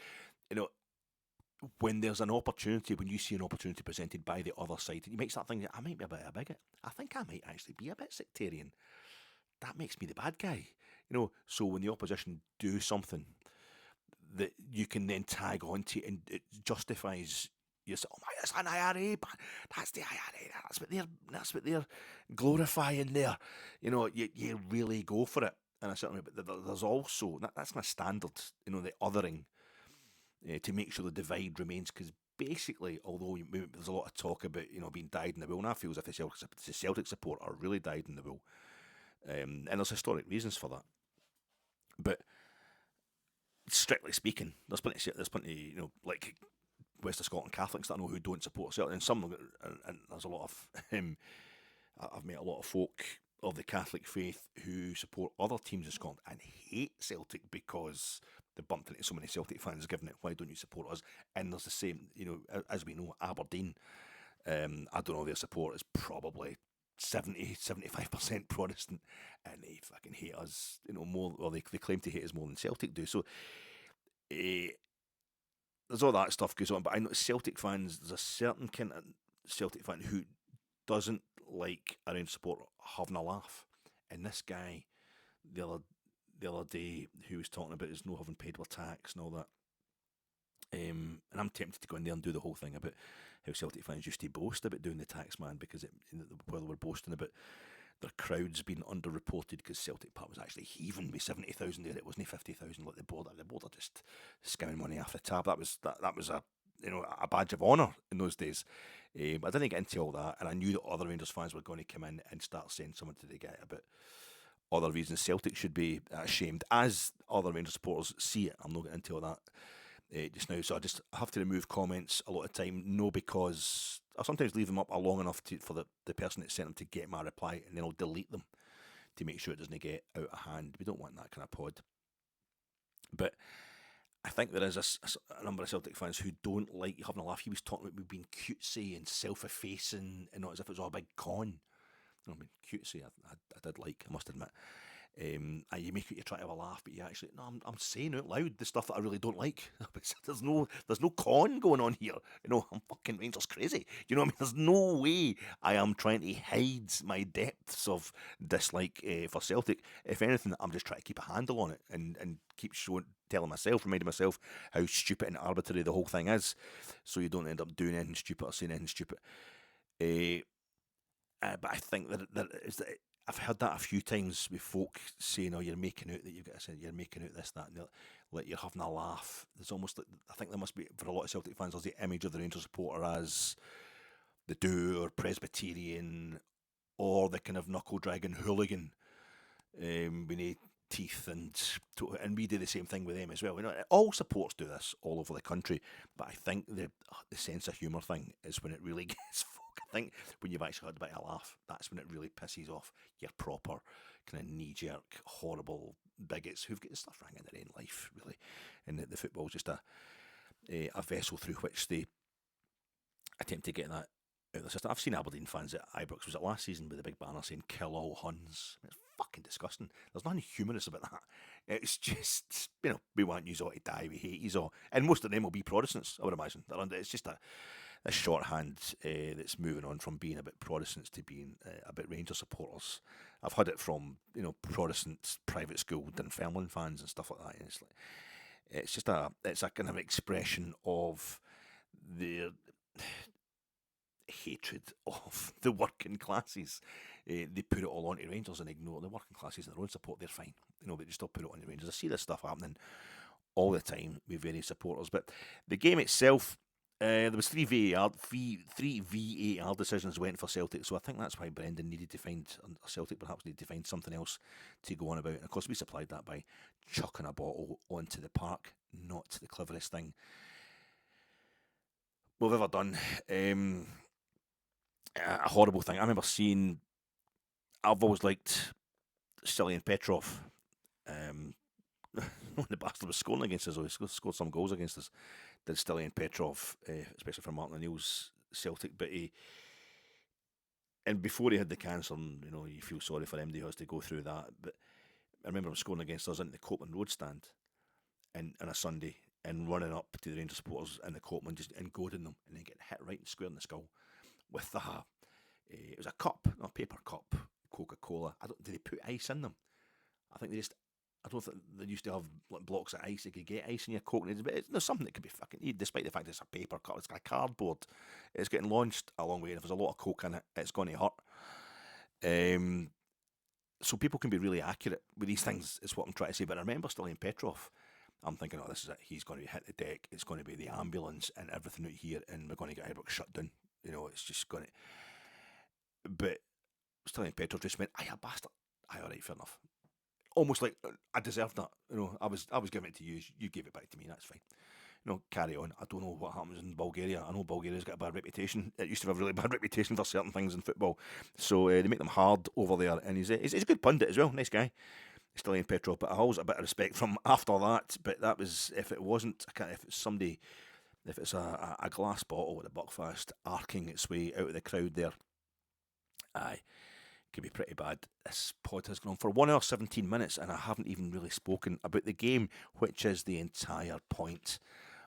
A: When there's an opportunity, when you see an opportunity presented by the other side, you might start thinking, I might be a bit of a bigot. I think I might actually be a bit sectarian. That makes me the bad guy. So when the opposition do something that you can then tag onto and it justifies you say, oh my, that's an IRA, that's the IRA, that's what they're glorifying there. You really go for it. And I certainly, but there's also that's kind of standard, the othering to make sure the divide remains. Because basically, although there's a lot of talk about being dyed in the wool, and I feel as if the Celtic support are really dyed in the wool, and there's historic reasons for that. But strictly speaking, there's plenty, like West of Scotland Catholics that I know who don't support Celtic, and some, and there's a lot of I've met a lot of folk of the Catholic faith who support other teams in Scotland and hate Celtic because they bumped into so many Celtic fans giving it, why don't you support us? And there's the same, as we know, Aberdeen, I don't know, their support is probably 70-75% Protestant, and they fucking hate us, more, or they claim to hate us more than Celtic do. So there's all that stuff goes on, but I know Celtic fans, there's a certain kind of Celtic fan who doesn't like a Rangers support having a laugh. And this guy, the other day, who was talking about his no having paid with tax and all that. And I'm tempted to go in there and do the whole thing about how Celtic fans used to boast about doing the tax man, because while they were boasting about their crowds being underreported because Celtic Park was actually heaving with 70,000 there. It wasn't 50,000 like the board. The board are just skimming money off the tab. That was a badge of honour in those days. But I didn't get into all that, and I knew that other Rangers fans were going to come in and start saying something to the guy about other reasons Celtic should be ashamed, as other Rangers supporters see it. I'm not getting into all that just now, so I just have to remove comments a lot of time. No, because I'll sometimes leave them up long enough for the person that sent them to get my reply, and then I'll delete them to make sure it doesn't get out of hand. We don't want that kind of pod. But I think there is a number of Celtic fans who don't like you having a laugh. He was talking about me being cutesy and self-effacing, and not as if it was all a big con. I mean, cutesy, I did like, I must admit. You make it, you try to have a laugh, but you actually, no, I'm saying out loud the stuff that I really don't like. there's no con going on here. I'm fucking Rangers crazy. You know what I mean? There's no way I am trying to hide my depths of dislike for Celtic. If anything, I'm just trying to keep a handle on it and keep reminding myself how stupid and arbitrary the whole thing is, so you don't end up doing anything stupid or saying anything stupid. But I think that I've heard that a few times with folk saying, "Oh, you're making out that you've got to say you're making out this, that, and like you're having a laugh." There's almost, I think there must be, for a lot of Celtic fans, there's the image of the Rangers supporter as the dour Presbyterian or the kind of knuckle-dragging hooligan with no teeth, and we do the same thing with them as well. You know, all supports do this all over the country, but I think the sense of humour thing is when it really gets folk. I think when you've actually had a bit of a laugh, that's when it really pisses off your proper kind of knee-jerk, horrible bigots who've got stuff wrong in their own life, really, and the football's just a vessel through which they attempt to get that out of the system. I've seen Aberdeen fans at Ibrox, was it last season, with a big banner saying "Kill all Huns." It's fucking disgusting. There's nothing humorous about that. It's just, you know, we want you all to die, we hate you all. And most of them will be Protestants, I would imagine. It's just a shorthand that's moving on from being a bit Protestants to being a bit Rangers supporters. I've had it from, you know, Protestant private school Dunfermline fans and stuff like that. And it's just it's a kind of expression of their hatred of the working classes. They put it all onto Rangers and ignore the working classes and their own support. They're fine, you know, but they still put it on the Rangers. I see this stuff happening all the time with various supporters. But the game itself, there was three VAR decisions went for Celtic, so I think that's why Brendan needed to find, Celtic perhaps needed to find something else to go on about. And of course we supplied that by chucking a bottle onto the park. Not the cleverest thing we've ever done. A horrible thing. I remember seeing, I've always liked Stilian Petrov. When the bastard was scoring against us, he scored some goals against us. Did Stilian Petrov, especially for Martin O'Neill's Celtic, but and before he had the cancer, and, you know, you feel sorry for him, he has to go through that. But I remember him scoring against us in the Copland Road stand, on a Sunday, and running up to the Rangers supporters in the Copland, just and goading them, and then getting hit right and square in the skull with it was a cup, a paper cup, Coca-Cola. Did they put ice in them? I think I don't think they used to have like blocks of ice. You could get ice in your Coke, but there's something that could be fucking, despite the fact it's a paper cup, it's got a cardboard. It's getting launched a long way, and if there's a lot of Coke in it, it's going to hurt. So people can be really accurate with these things, is what I'm trying to say. But I remember Stilian Petrov, I'm thinking, oh, this is it. He's going to hit the deck. It's going to be the ambulance and everything out here, and we're going to get Ibrox shut down. You know, it's just going to. But Stilian Petrov just went, "Aye, a bastard. Aye, all right, fair enough." Almost like I deserved that. You know, I was giving it to you. You gave it back to me. That's fine. You know, carry on. I don't know what happens in Bulgaria. I know Bulgaria's got a bad reputation. It used to have a really bad reputation for certain things in football. So they make them hard over there. And he's a good pundit as well. Nice guy. Stilian Petrov. But I always a bit of respect from after that. But that was, if it wasn't, if it's somebody, if it's a glass bottle with a Buckfast arcing its way out of the crowd there, aye, could be pretty bad. This pod has gone on for 1 hour 17 minutes, and I haven't even really spoken about the game, which is the entire point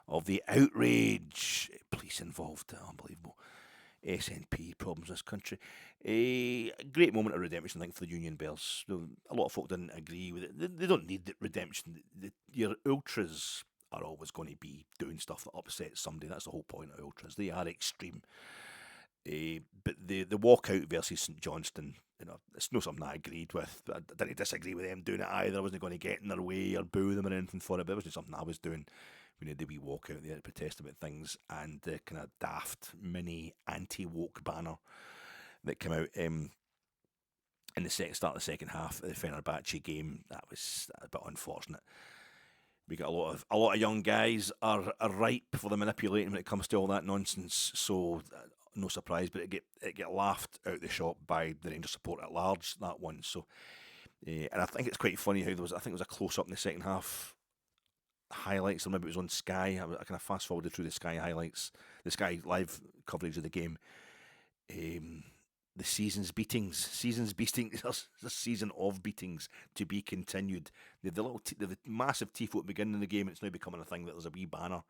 A: of the outrage. Police involved, unbelievable. SNP problems in this country. A great moment of redemption, I think, for the Union Bears. A lot of folk didn't agree with it. They don't need redemption. Your ultras are always going to be doing stuff that upsets somebody. That's the whole point of ultras. They are extreme. But the walkout versus St Johnstone, you know, it's not something I agreed with. I didn't disagree with them doing it either. I wasn't going to get in their way or boo them or anything for it, but it wasn't something I was doing. We had the wee walkout there to protest about things, and the kind of daft mini anti-woke banner that came out in the start of the second half of the Fenerbahce game. That was a bit unfortunate. We got a lot of young guys are ripe for the manipulating when it comes to all that nonsense. So no surprise, but it get laughed out the shop by the Rangers support at large, that one. So and I think it's quite funny how I think it was a close up in the second half highlights, or maybe it was on Sky. I kind of fast forwarded through the Sky highlights, the Sky live coverage of the game. The season's beatings, the season of beatings to be continued. The massive tifo at the beginning of the game, it's now becoming a thing that there's a wee banner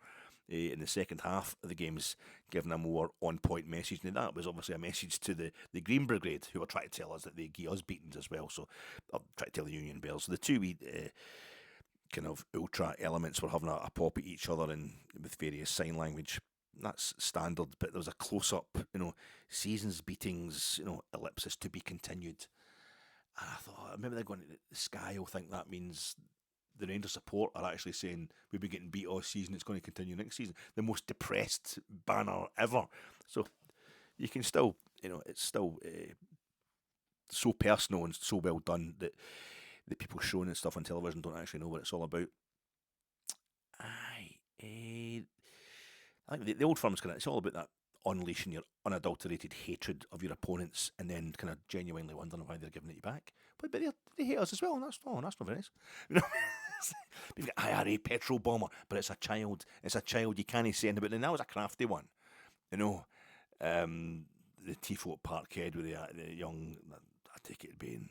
A: in the second half of the game's giving a more on-point message. And that was obviously a message to the Green Brigade, who were trying to tell us that they give us beatings as well. So I'll try to tell the Union Bears. So the two wee kind of ultra elements were having a pop at each other and with various sign language. That's standard, but there was a close-up, you know, seasons beatings, you know, ellipsis to be continued. And I thought, maybe they're going to, the Sky will think that means the Rangers support are actually saying we've been getting beat all season, it's going to continue next season. The most depressed banner ever. So you can still, it's still so personal and so well done that people showing and stuff on television don't actually know what it's all about. Aye, I think the old firm's it's all about that unleashing your unadulterated hatred of your opponents and then kind of genuinely wondering why they're giving it you back. But they hate us as well, and that's not very nice. We've got IRA petrol bomber, but it's a child. It's a child. You can't say anything about it. And that was a crafty one, the Tifo at Parkhead with the young, I take it being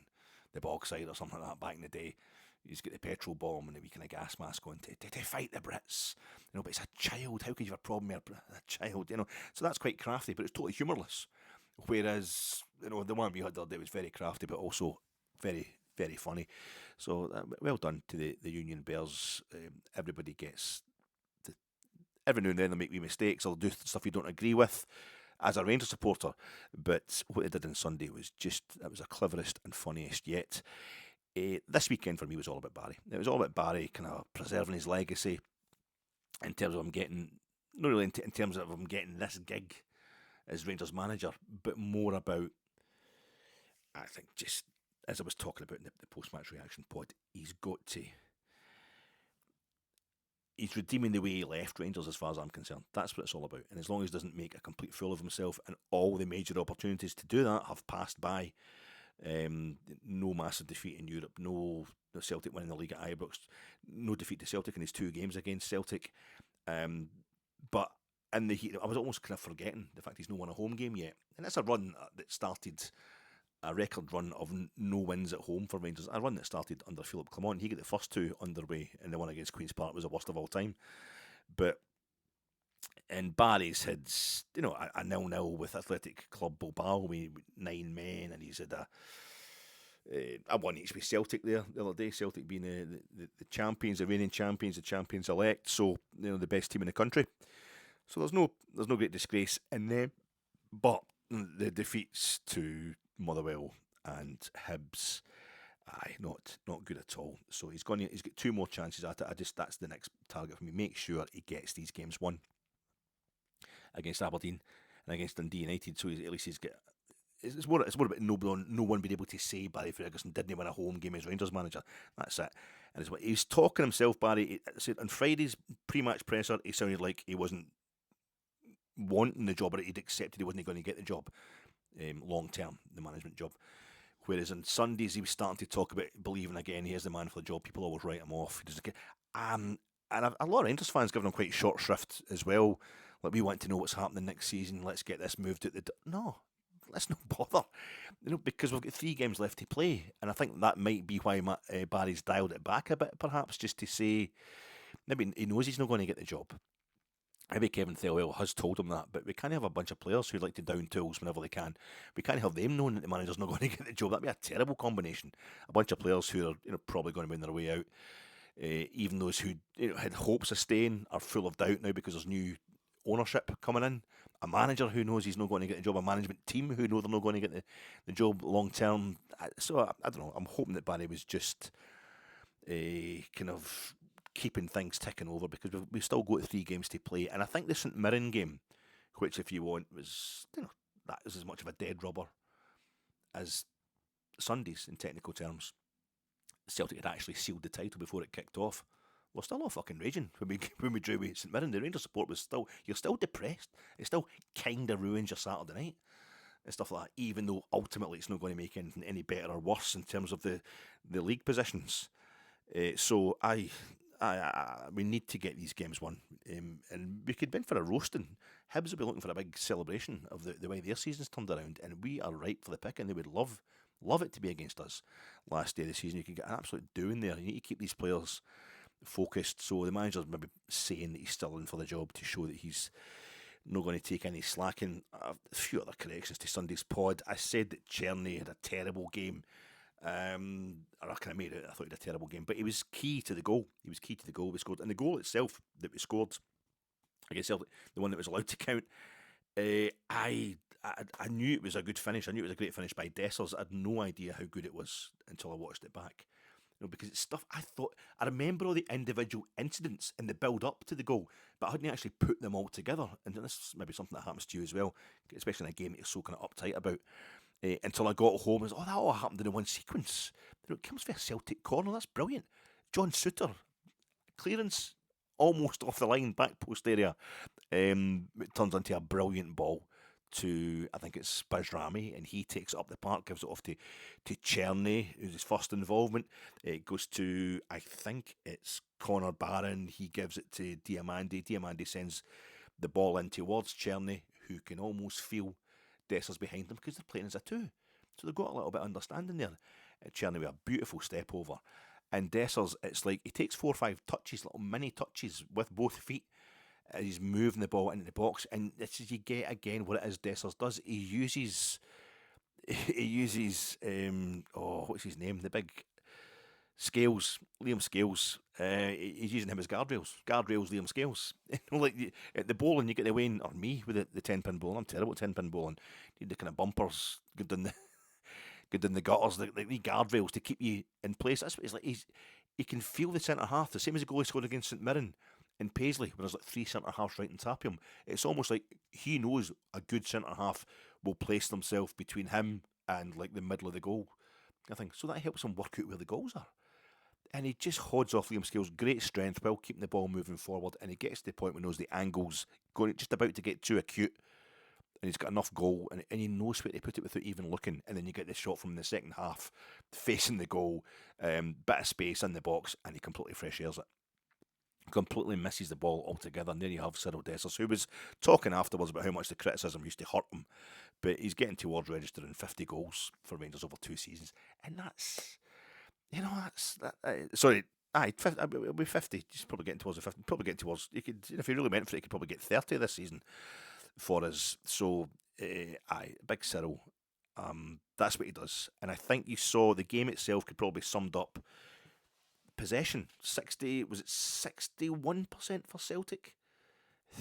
A: the Bogside or something like that back in the day. He's got the petrol bomb and the wee kind of gas mask on to fight the Brits. But it's a child. How could you have a problem with a child? So that's quite crafty, but it's totally humourless. Whereas, the one we had the other day was very crafty, but also very, very funny. So well done to the Union Bears. Everybody gets every now and then they'll make wee mistakes or do stuff you don't agree with as a Rangers supporter. But what they did on Sunday was that was the cleverest and funniest yet. This weekend for me was all about Barry. It was all about Barry kind of preserving his legacy in terms of him getting, not really in terms of him getting this gig as Rangers manager, but more about, I think, just as I was talking about in the post-match reaction pod, he's redeeming the way he left Rangers as far as I'm concerned. That's what it's all about. And as long as he doesn't make a complete fool of himself, and all the major opportunities to do that have passed by, no massive defeat in Europe, no Celtic winning the league at Ibrox, no defeat to Celtic in his 2 games against Celtic. But in the heat, I was almost kind of forgetting the fact he's not won a home game yet. And that's a run that started, a record run of no wins at home for Rangers. A run that started under Philip Clement. He got the first 2 underway, and the one against Queen's Park was the worst of all time. But and Barry's had, a 0-0 with Athletic Club Bilbao with 9 men, and he's had a 1 each with Celtic there the other day. Celtic being the champions, the reigning champions, the champions elect, so the best team in the country. So there's no great disgrace in them, but the defeats to Motherwell and Hibs, not good at all. So he's got 2 more chances at it. That's the next target for me. Make sure he gets these games won against Aberdeen and against Dundee United. So at least he's got. It's more about no one being able to say Barry Ferguson didn't win a home game as Rangers manager. That's it. And it's what he's talking himself, Barry. On Friday's pre-match presser, he sounded like he wasn't wanting the job, or he'd accepted he wasn't going to get the job long term, the management job. Whereas on Sundays he was starting to talk about believing again he's the man for the job. People always write him off. And a lot of Rangers fans giving him quite short shrift as well. Like, we want to know what's happening next season. Let's get this moved out the no. Let's not bother, because we've got 3 games left to play, and I think that might be why Barry's dialed it back a bit, perhaps, just to say maybe he knows he's not going to get the job. Maybe Kevin Thelwell has told him that, but we can't have a bunch of players who like to down tools whenever they can. We can't have them knowing that the manager's not going to get the job. That'd be a terrible combination. A bunch of players who are probably going to be on their way out. Even those who had hopes of staying are full of doubt now because there's new ownership coming in. A manager who knows he's not going to get the job. A management team who know they're not going to get the job long term. So I don't know. I'm hoping that Barry was just kind of keeping things ticking over, because we've still got 3 games to play. And I think the St Mirren game, which if you want was, that is as much of a dead rubber as Sunday's in technical terms. Celtic had actually sealed the title before it kicked off. We're still all fucking raging when we drew with St Mirren. The Rangers support was you're still depressed. It still kind of ruins your Saturday night and stuff like that, even though ultimately it's not going to make anything any better or worse in terms of the league positions. So we need to get these games won, and we could bid for a roasting. Hibs will be looking for a big celebration of the way their season's turned around, and we are ripe for the pick, and they would love it to be against us last day of the season. You can get an absolute doing there. You need to keep these players focused, so the manager's maybe saying that he's still in for the job to show that he's not going to take any slacking. A few other corrections to Sunday's pod. I said that Czerny had a terrible game, or I kind of made it. I thought he had a terrible game, but he was key to the goal. He was key to the goal we scored, and the goal itself that we scored against Celtic, the one that was allowed to count. I knew it was a good finish. I knew it was a great finish by Dessers. I had no idea how good it was until I watched it back. because it's stuff I remember all the individual incidents in the build up to the goal, but I hadn't actually put them all together. And this is maybe something that happens to you as well, especially in a game that you're so kind of uptight about. Until I got home, and was, that all happened in one sequence. It comes for a Celtic corner, that's brilliant. John Suter, clearance almost off the line, back post area. It turns into a brilliant ball to, I think it's Bajrami, and he takes it up the park, gives it off to Cherny, who's his first involvement. It goes to, I think it's Connor Barron. He gives it to Diamandi. Diamandi sends the ball in towards Cherny, who can almost feel Dessers behind them because they're playing as a two. So they've got a little bit of understanding there. Cherny with a beautiful step over. And Dessers, it's like he takes 4 or 5 touches, little mini touches with both feet. He's moving the ball into the box, and this is, you get again what it is Dessers does. He uses what's his name? The big Scales, Liam Scales. He's using him as guardrails. Liam Scales. Like at the bowling, you get the Wayne or me with the 10-pin bowling. I'm terrible at 10-pin bowling. You need the kind of bumpers, good down the gutters, the guardrails to keep you in place. That's what he's like. He can feel the centre half, the same as the goal he scored against St Mirren in Paisley, when there's like 3 centre halves right on top of him. It's almost like he knows a good centre half will place themselves between him and like the middle of the goal, I think. So that helps him work out where the goals are. And he just hods off Liam Scales, great strength, while keeping the ball moving forward. And he gets to the point where he knows the angle's going just about to get too acute, and he's got enough goal, and he knows where to put it without even looking. And then you get the shot from the second half, facing the goal, bit of space in the box, and he completely fresh airs it. Completely misses the ball altogether. And there you have Cyril Dessers, who was talking afterwards about how much the criticism used to hurt him. But he's getting towards registering 50 goals for Rangers over 2 seasons. And that's, sorry, it'll be 50. He's probably getting towards the 50. Probably getting towards, if he really went for it, he could probably get 30 this season for us. So, big Cyril. That's what he does. And I think you saw the game itself could probably be summed up. Possession, 61% for Celtic,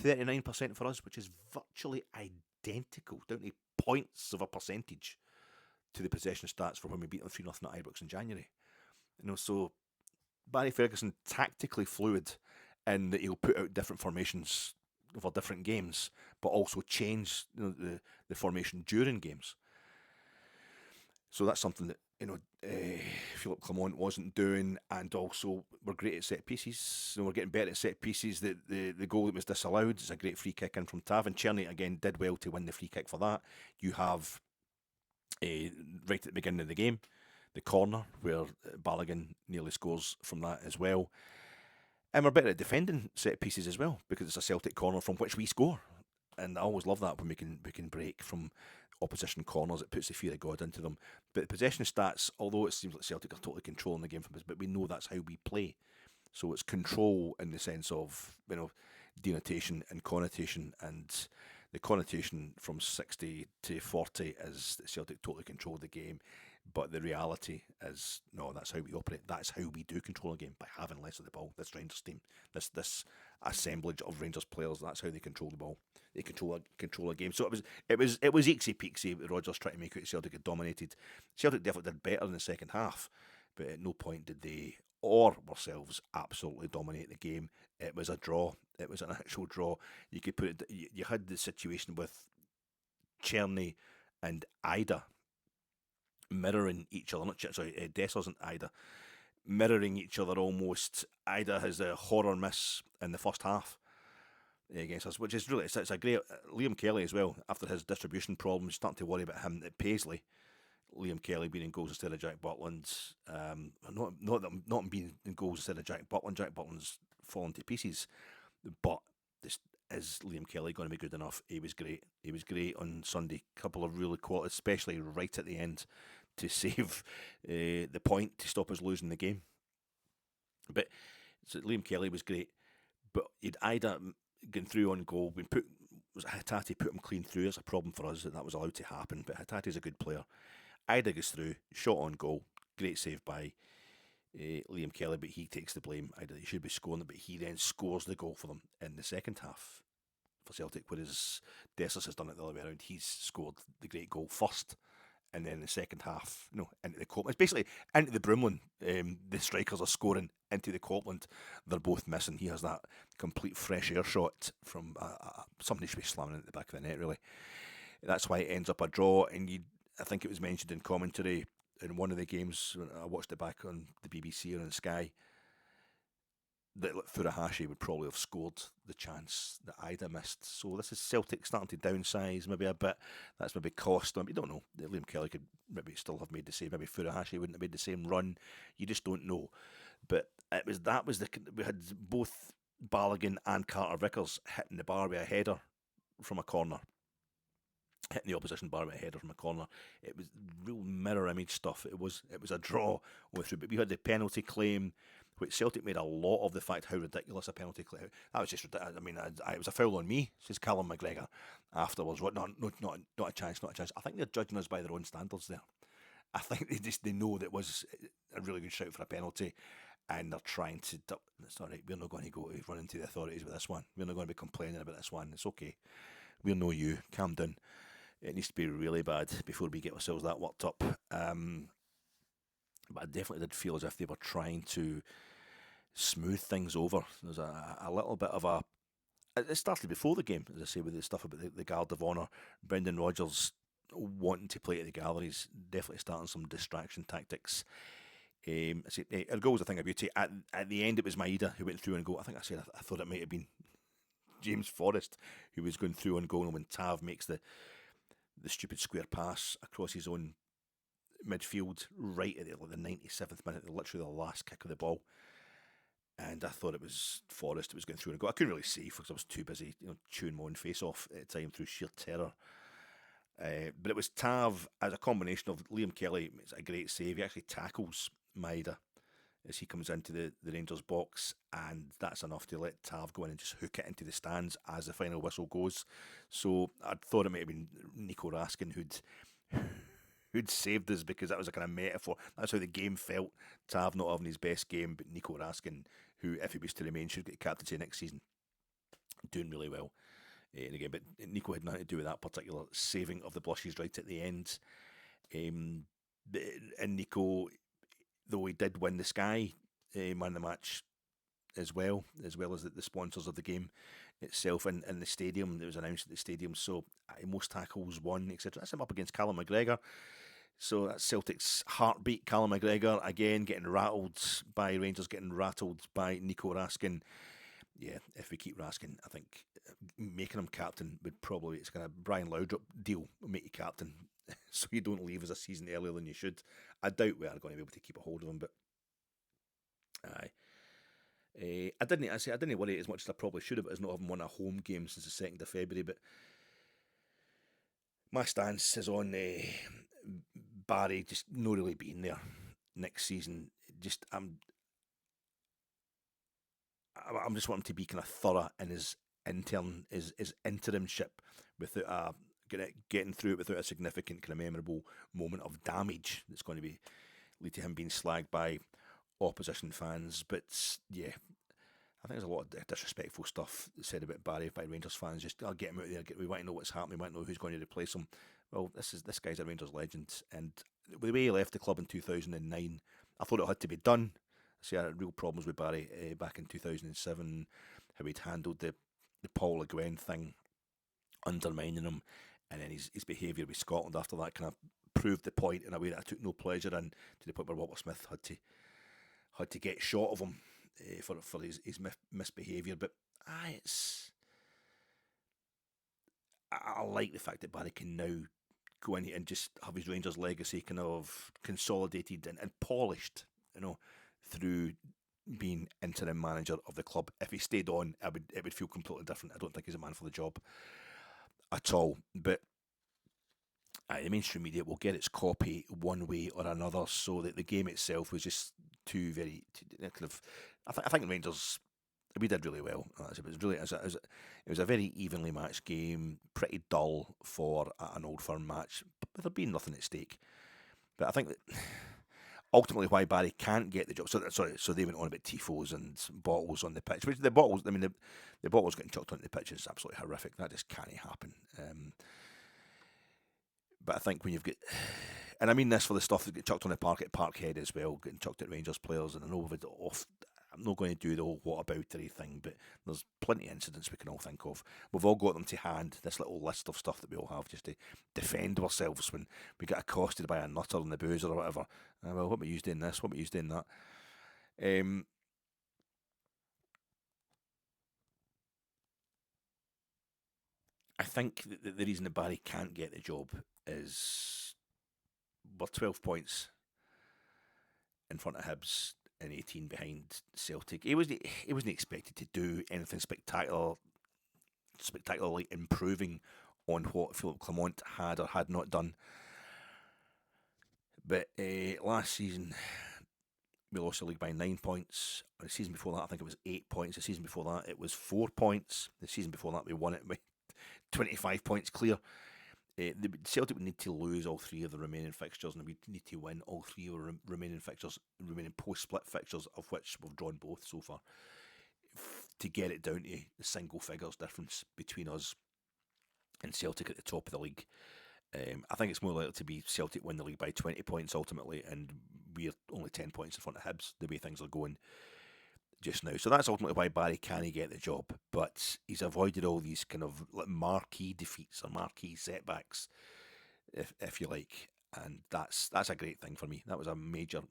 A: 39% for us, which is virtually identical, down to points of a percentage to the possession stats for when we beat them 3-0 at Ibrox in January. So Barry Ferguson tactically fluid in that he'll put out different formations for different games, but also change the formation during games. So that's something that Philip Clement wasn't doing, and also we're great at set pieces. We're getting better at set pieces. The goal that was disallowed is a great free kick in from Tav, and Cherny again did well to win the free kick for that. You have right at the beginning of the game, the corner where Balogun nearly scores from that as well. And we're better at defending set pieces as well, because it's a Celtic corner from which we score. And I always love that when we can break from opposition corners. It puts the fear of God into them. But the possession stats, although it seems like Celtic are totally controlling the game from us, but we know that's how we play. So it's control in the sense of denotation and connotation, and the connotation from 60 to 40 is that Celtic totally control the game. But the reality is, no, that's how we operate. That's how we do control a game, by having less of the ball. This Rangers team, this assemblage of Rangers players, that's how they control the ball. They control a game. So it was eeksy peeksy. Rodgers trying to make it Celtic had dominated. Celtic definitely did better in the second half, but at no point did they or ourselves absolutely dominate the game. It was a draw. It was an actual draw. You could put it. You had the situation with Cherny and Idah mirroring each other. Dessers and Idah mirroring each other almost. Idah has a horror miss in the first half against us, which is really, it's a great. Liam Kelly as well, after his distribution problems, starting to worry about him at Paisley. Liam Kelly being in goals instead of Jack Butland. Not being in goals instead of Jack Butland. Jack Butland's fallen to pieces. But is Liam Kelly going to be good enough? He was great. He was great on Sunday. Couple of really quality, especially right at the end, to save the point to stop us losing the game. But so Liam Kelly was great. But you'd Idah going through on goal. Hatate put him clean through. It's a problem for us that was allowed to happen. But Hatate's a good player. Idah goes through, shot on goal, great save by Liam Kelly, but he takes the blame. Idah, he should be scoring it, but he then scores the goal for them in the second half for Celtic, whereas Dessers has done it the other way around. He's scored the great goal first and then the second half, into the Copland. It's basically into the Broomland. The strikers are scoring into the Copland. They're both missing. He has that complete fresh air shot from somebody should be slamming it at the back of the net, really. That's why it ends up a draw. And I think it was mentioned in commentary in one of the games when I watched it back on the BBC or on Sky, that Furuhashi would probably have scored the chance that Idah missed. So this is Celtic starting to downsize maybe a bit. That's maybe cost them. You don't know. Liam Kelly could maybe still have made the same. Maybe Furuhashi wouldn't have made the same run. You just don't know. But we had both Balogun and Carter Vickers hitting the bar with a header from a corner. Hitting the opposition bar with a header from a corner. It was real mirror image stuff. It was a draw all through. But we had the penalty claim, which Celtic made a lot of the fact how ridiculous a penalty claim. That was just ridiculous. I mean, it was a foul on me, says Callum McGregor afterwards. What? No, not a chance, not a chance. I think they're judging us by their own standards there. I think they know that it was a really good shout for a penalty, and they're trying to. It's all right. We're not going to go run into the authorities with this one. We're not going to be complaining about this one. It's okay. We'll know you. Calm down. It needs to be really bad before we get ourselves that worked up. But I definitely did feel as if they were trying to smooth things over. There's a little bit of a. It started before the game, as I say, with the stuff about the Guard of Honour. Brendan Rodgers wanting to play at the galleries, definitely starting some distraction tactics. Our goal was a thing of beauty. At the end, it was Idah who went through and goal. I think I said I thought it might have been James Forrest who was going through and goal, and when Tav makes the stupid square pass across his own midfield right at the 97th minute, literally the last kick of the ball. And I thought it was Forrest who was going through and go. I couldn't really see because I was too busy, chewing my own face off at the time through sheer terror. But it was Tav as a combination of Liam Kelly. It's a great save. He actually tackles Idah as he comes into the Rangers box, and that's enough to let Tav go in and just hook it into the stands as the final whistle goes. So I thought it might have been Nico Raskin who'd saved us, because that was a kind of metaphor. That's how the game felt. Tav not having his best game, but Nico Raskin, who, if he was to remain, should get captaincy next season, doing really well in the game. But Nico had nothing to do with that particular saving of the blushes right at the end. And Nico, though he did win the Sky man of the match as well as the sponsors of the game itself in the stadium. It was announced at the stadium. So most tackles won, etc. That's him up against Callum McGregor. So that's Celtic's heartbeat. Callum McGregor again getting rattled by Rangers, getting rattled by Nico Raskin. Yeah, if we keep Raskin, I think making him captain would probably, it's kind of Brian Laudrup deal, will make you captain so you don't leave as a season earlier than you should. I doubt we are going to be able to keep a hold of him, but aye. I didn't worry as much as I probably should have, as not having won a home game since the 2nd of February, but my stance is on Barry just not really being there next season. Just I'm just wanting to be kind of thorough in his interimship without getting through it without a significant kind of memorable moment of damage that's going to lead to him being slagged by opposition fans. But yeah, I think there's a lot of disrespectful stuff said about Barry by Rangers fans. Just get him out there. We want to know what's happening. We want to know who's going to replace him. Well, this guy's a Rangers legend, and the way he left the club in 2009, I thought it had to be done. See, I had real problems with Barry back in 2007, how he'd handled the Paul Le Guen thing, undermining him, and then his behaviour with Scotland after that kind of proved the point in a way that I took no pleasure in, to the point where Walter Smith had to get shot of him for his misbehaviour. But I like the fact that Barry can now go in and just have his Rangers legacy kind of consolidated and polished, through being interim manager of the club. If he stayed on, it would feel completely different. I don't think he's a man for the job at all. But the mainstream media will get its copy one way or another, so that the game itself was just too kind of. I think Rangers, we did really well. It was a very evenly matched game, pretty dull for an Old Firm match, but there being nothing at stake. But I think that ultimately why Barry can't get the job. So they went on about tifos and bottles on the pitch. Which the bottles getting chucked onto the pitch is absolutely horrific. That just can't happen. But I think when you've got And I mean this for the stuff that get chucked on the park at Parkhead as well, getting chucked at Rangers players, and I know I'm not going to do the whole what about thing, but there's plenty of incidents we can all think of. We've all got them to hand, this little list of stuff that we all have just to defend ourselves when we get accosted by a nutter in the boozer or whatever. Well, what were you doing this? What were you doing that? I think the reason that Barry can't get the job is we're 12 points in front of Hibs and 18 behind Celtic. He wasn't expected to do anything spectacularly improving on what Philip Clement had or had not done. But last season we lost the league by 9 points. The season before that I think it was 8 points. The season before that it was 4 points. The season before that we won it by 25 points clear. Celtic would need to lose all three of the remaining fixtures, and we need to win all three of the remaining post-split fixtures, of which we've drawn both so far, to get it down to the single figures difference between us and Celtic at the top of the league. I think it's more likely to be Celtic win the league by 20 points ultimately, and we're only 10 points in front of Hibs, the way things are going just now. So that's ultimately why Barry can't get the job, but he's avoided all these kind of marquee defeats or marquee setbacks, if you like, and that's a great thing for me. That was a major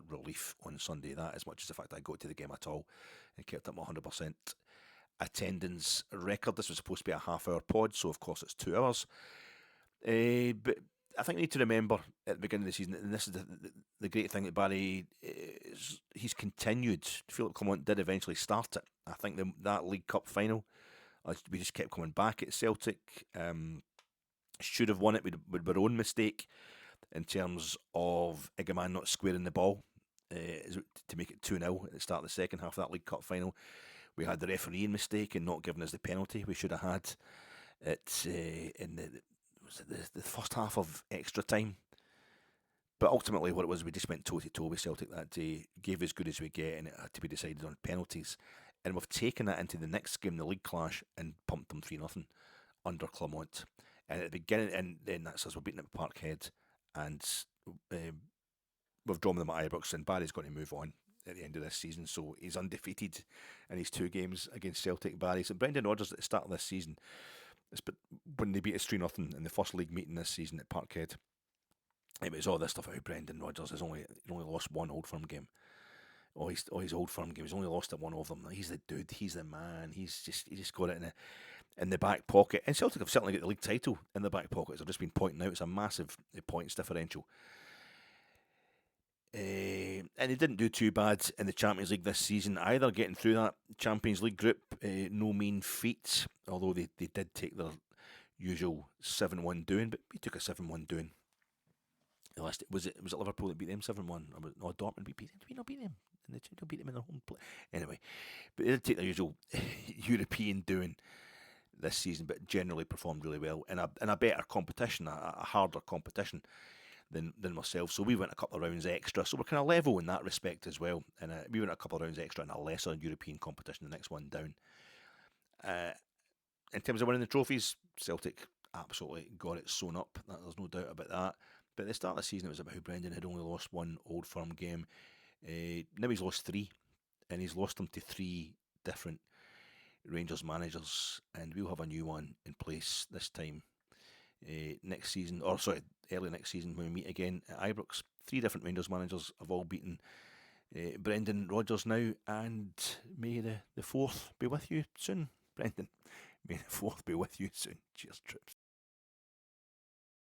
A: relief on Sunday, that, as much as the fact I got to the game at all and kept up my 100% attendance record. This was supposed to be a half-hour pod, so of course it's 2 hours. But I think we need to remember at the beginning of the season, and this is the great thing that Barry he's continued. Philip Clement did eventually start it. I think that League Cup final, we just kept coming back at Celtic. Should have won it with our own mistake in terms of Igaman not squaring the ball to make it 2-0 at the start of the second half of that League Cup final. We had the refereeing mistake in not giving us the penalty we should have had in the first half of extra time. But ultimately what it was, we just went toe-to-toe with Celtic that day, gave as good as we get, and it had to be decided on penalties. And we've taken that into the next game, the league clash, and pumped them 3-0 under Clement. And at the beginning, and then that's us, we're beating at Parkhead, and we've drawn them at Ibrox, and Barry's going to move on at the end of this season, so he's undefeated in his 2 games against Celtic. Barry. So Brendan Rodgers at the start of this season, when they beat us 3-0 in the first league meeting this season at Parkhead, it was all this stuff about Brendan Rodgers has only lost one Old Firm game. His Old Firm game, he's only lost at one of them. He's the dude, he's the man, he just got it in the back pocket. And Celtic have certainly got the league title in the back pocket, as I've just been pointing out. It's a massive points differential. And he didn't do too bad in the Champions League this season either, getting through that Champions League group. No mean feat, although they did take their usual 7-1 doing, but we took a 7-1 doing. Was it Liverpool that beat them 7-1? No, Dortmund beat them. Did we not beat them? And they beat them in their home play. Anyway, but they did take their usual European doing this season, but generally performed really well in a better competition, a harder competition than myself. So we went a couple of rounds extra. So we're kind of level in that respect as well. And we went a couple of rounds extra in a lesser European competition, the next one down. In terms of winning the trophies, Celtic absolutely got it sewn up. There's no doubt about that. But at the start of the season, it was about how Brendan had only lost one Old Firm game. Now he's lost 3, and he's lost them to 3 different Rangers managers, and we'll have a new one in place this time next season, early next season when we meet again at Ibrox. 3 different Rangers managers have all beaten Brendan Rodgers now, and may the 4th be with you soon, Brendan. May the 4th be with you soon. Cheers, trips.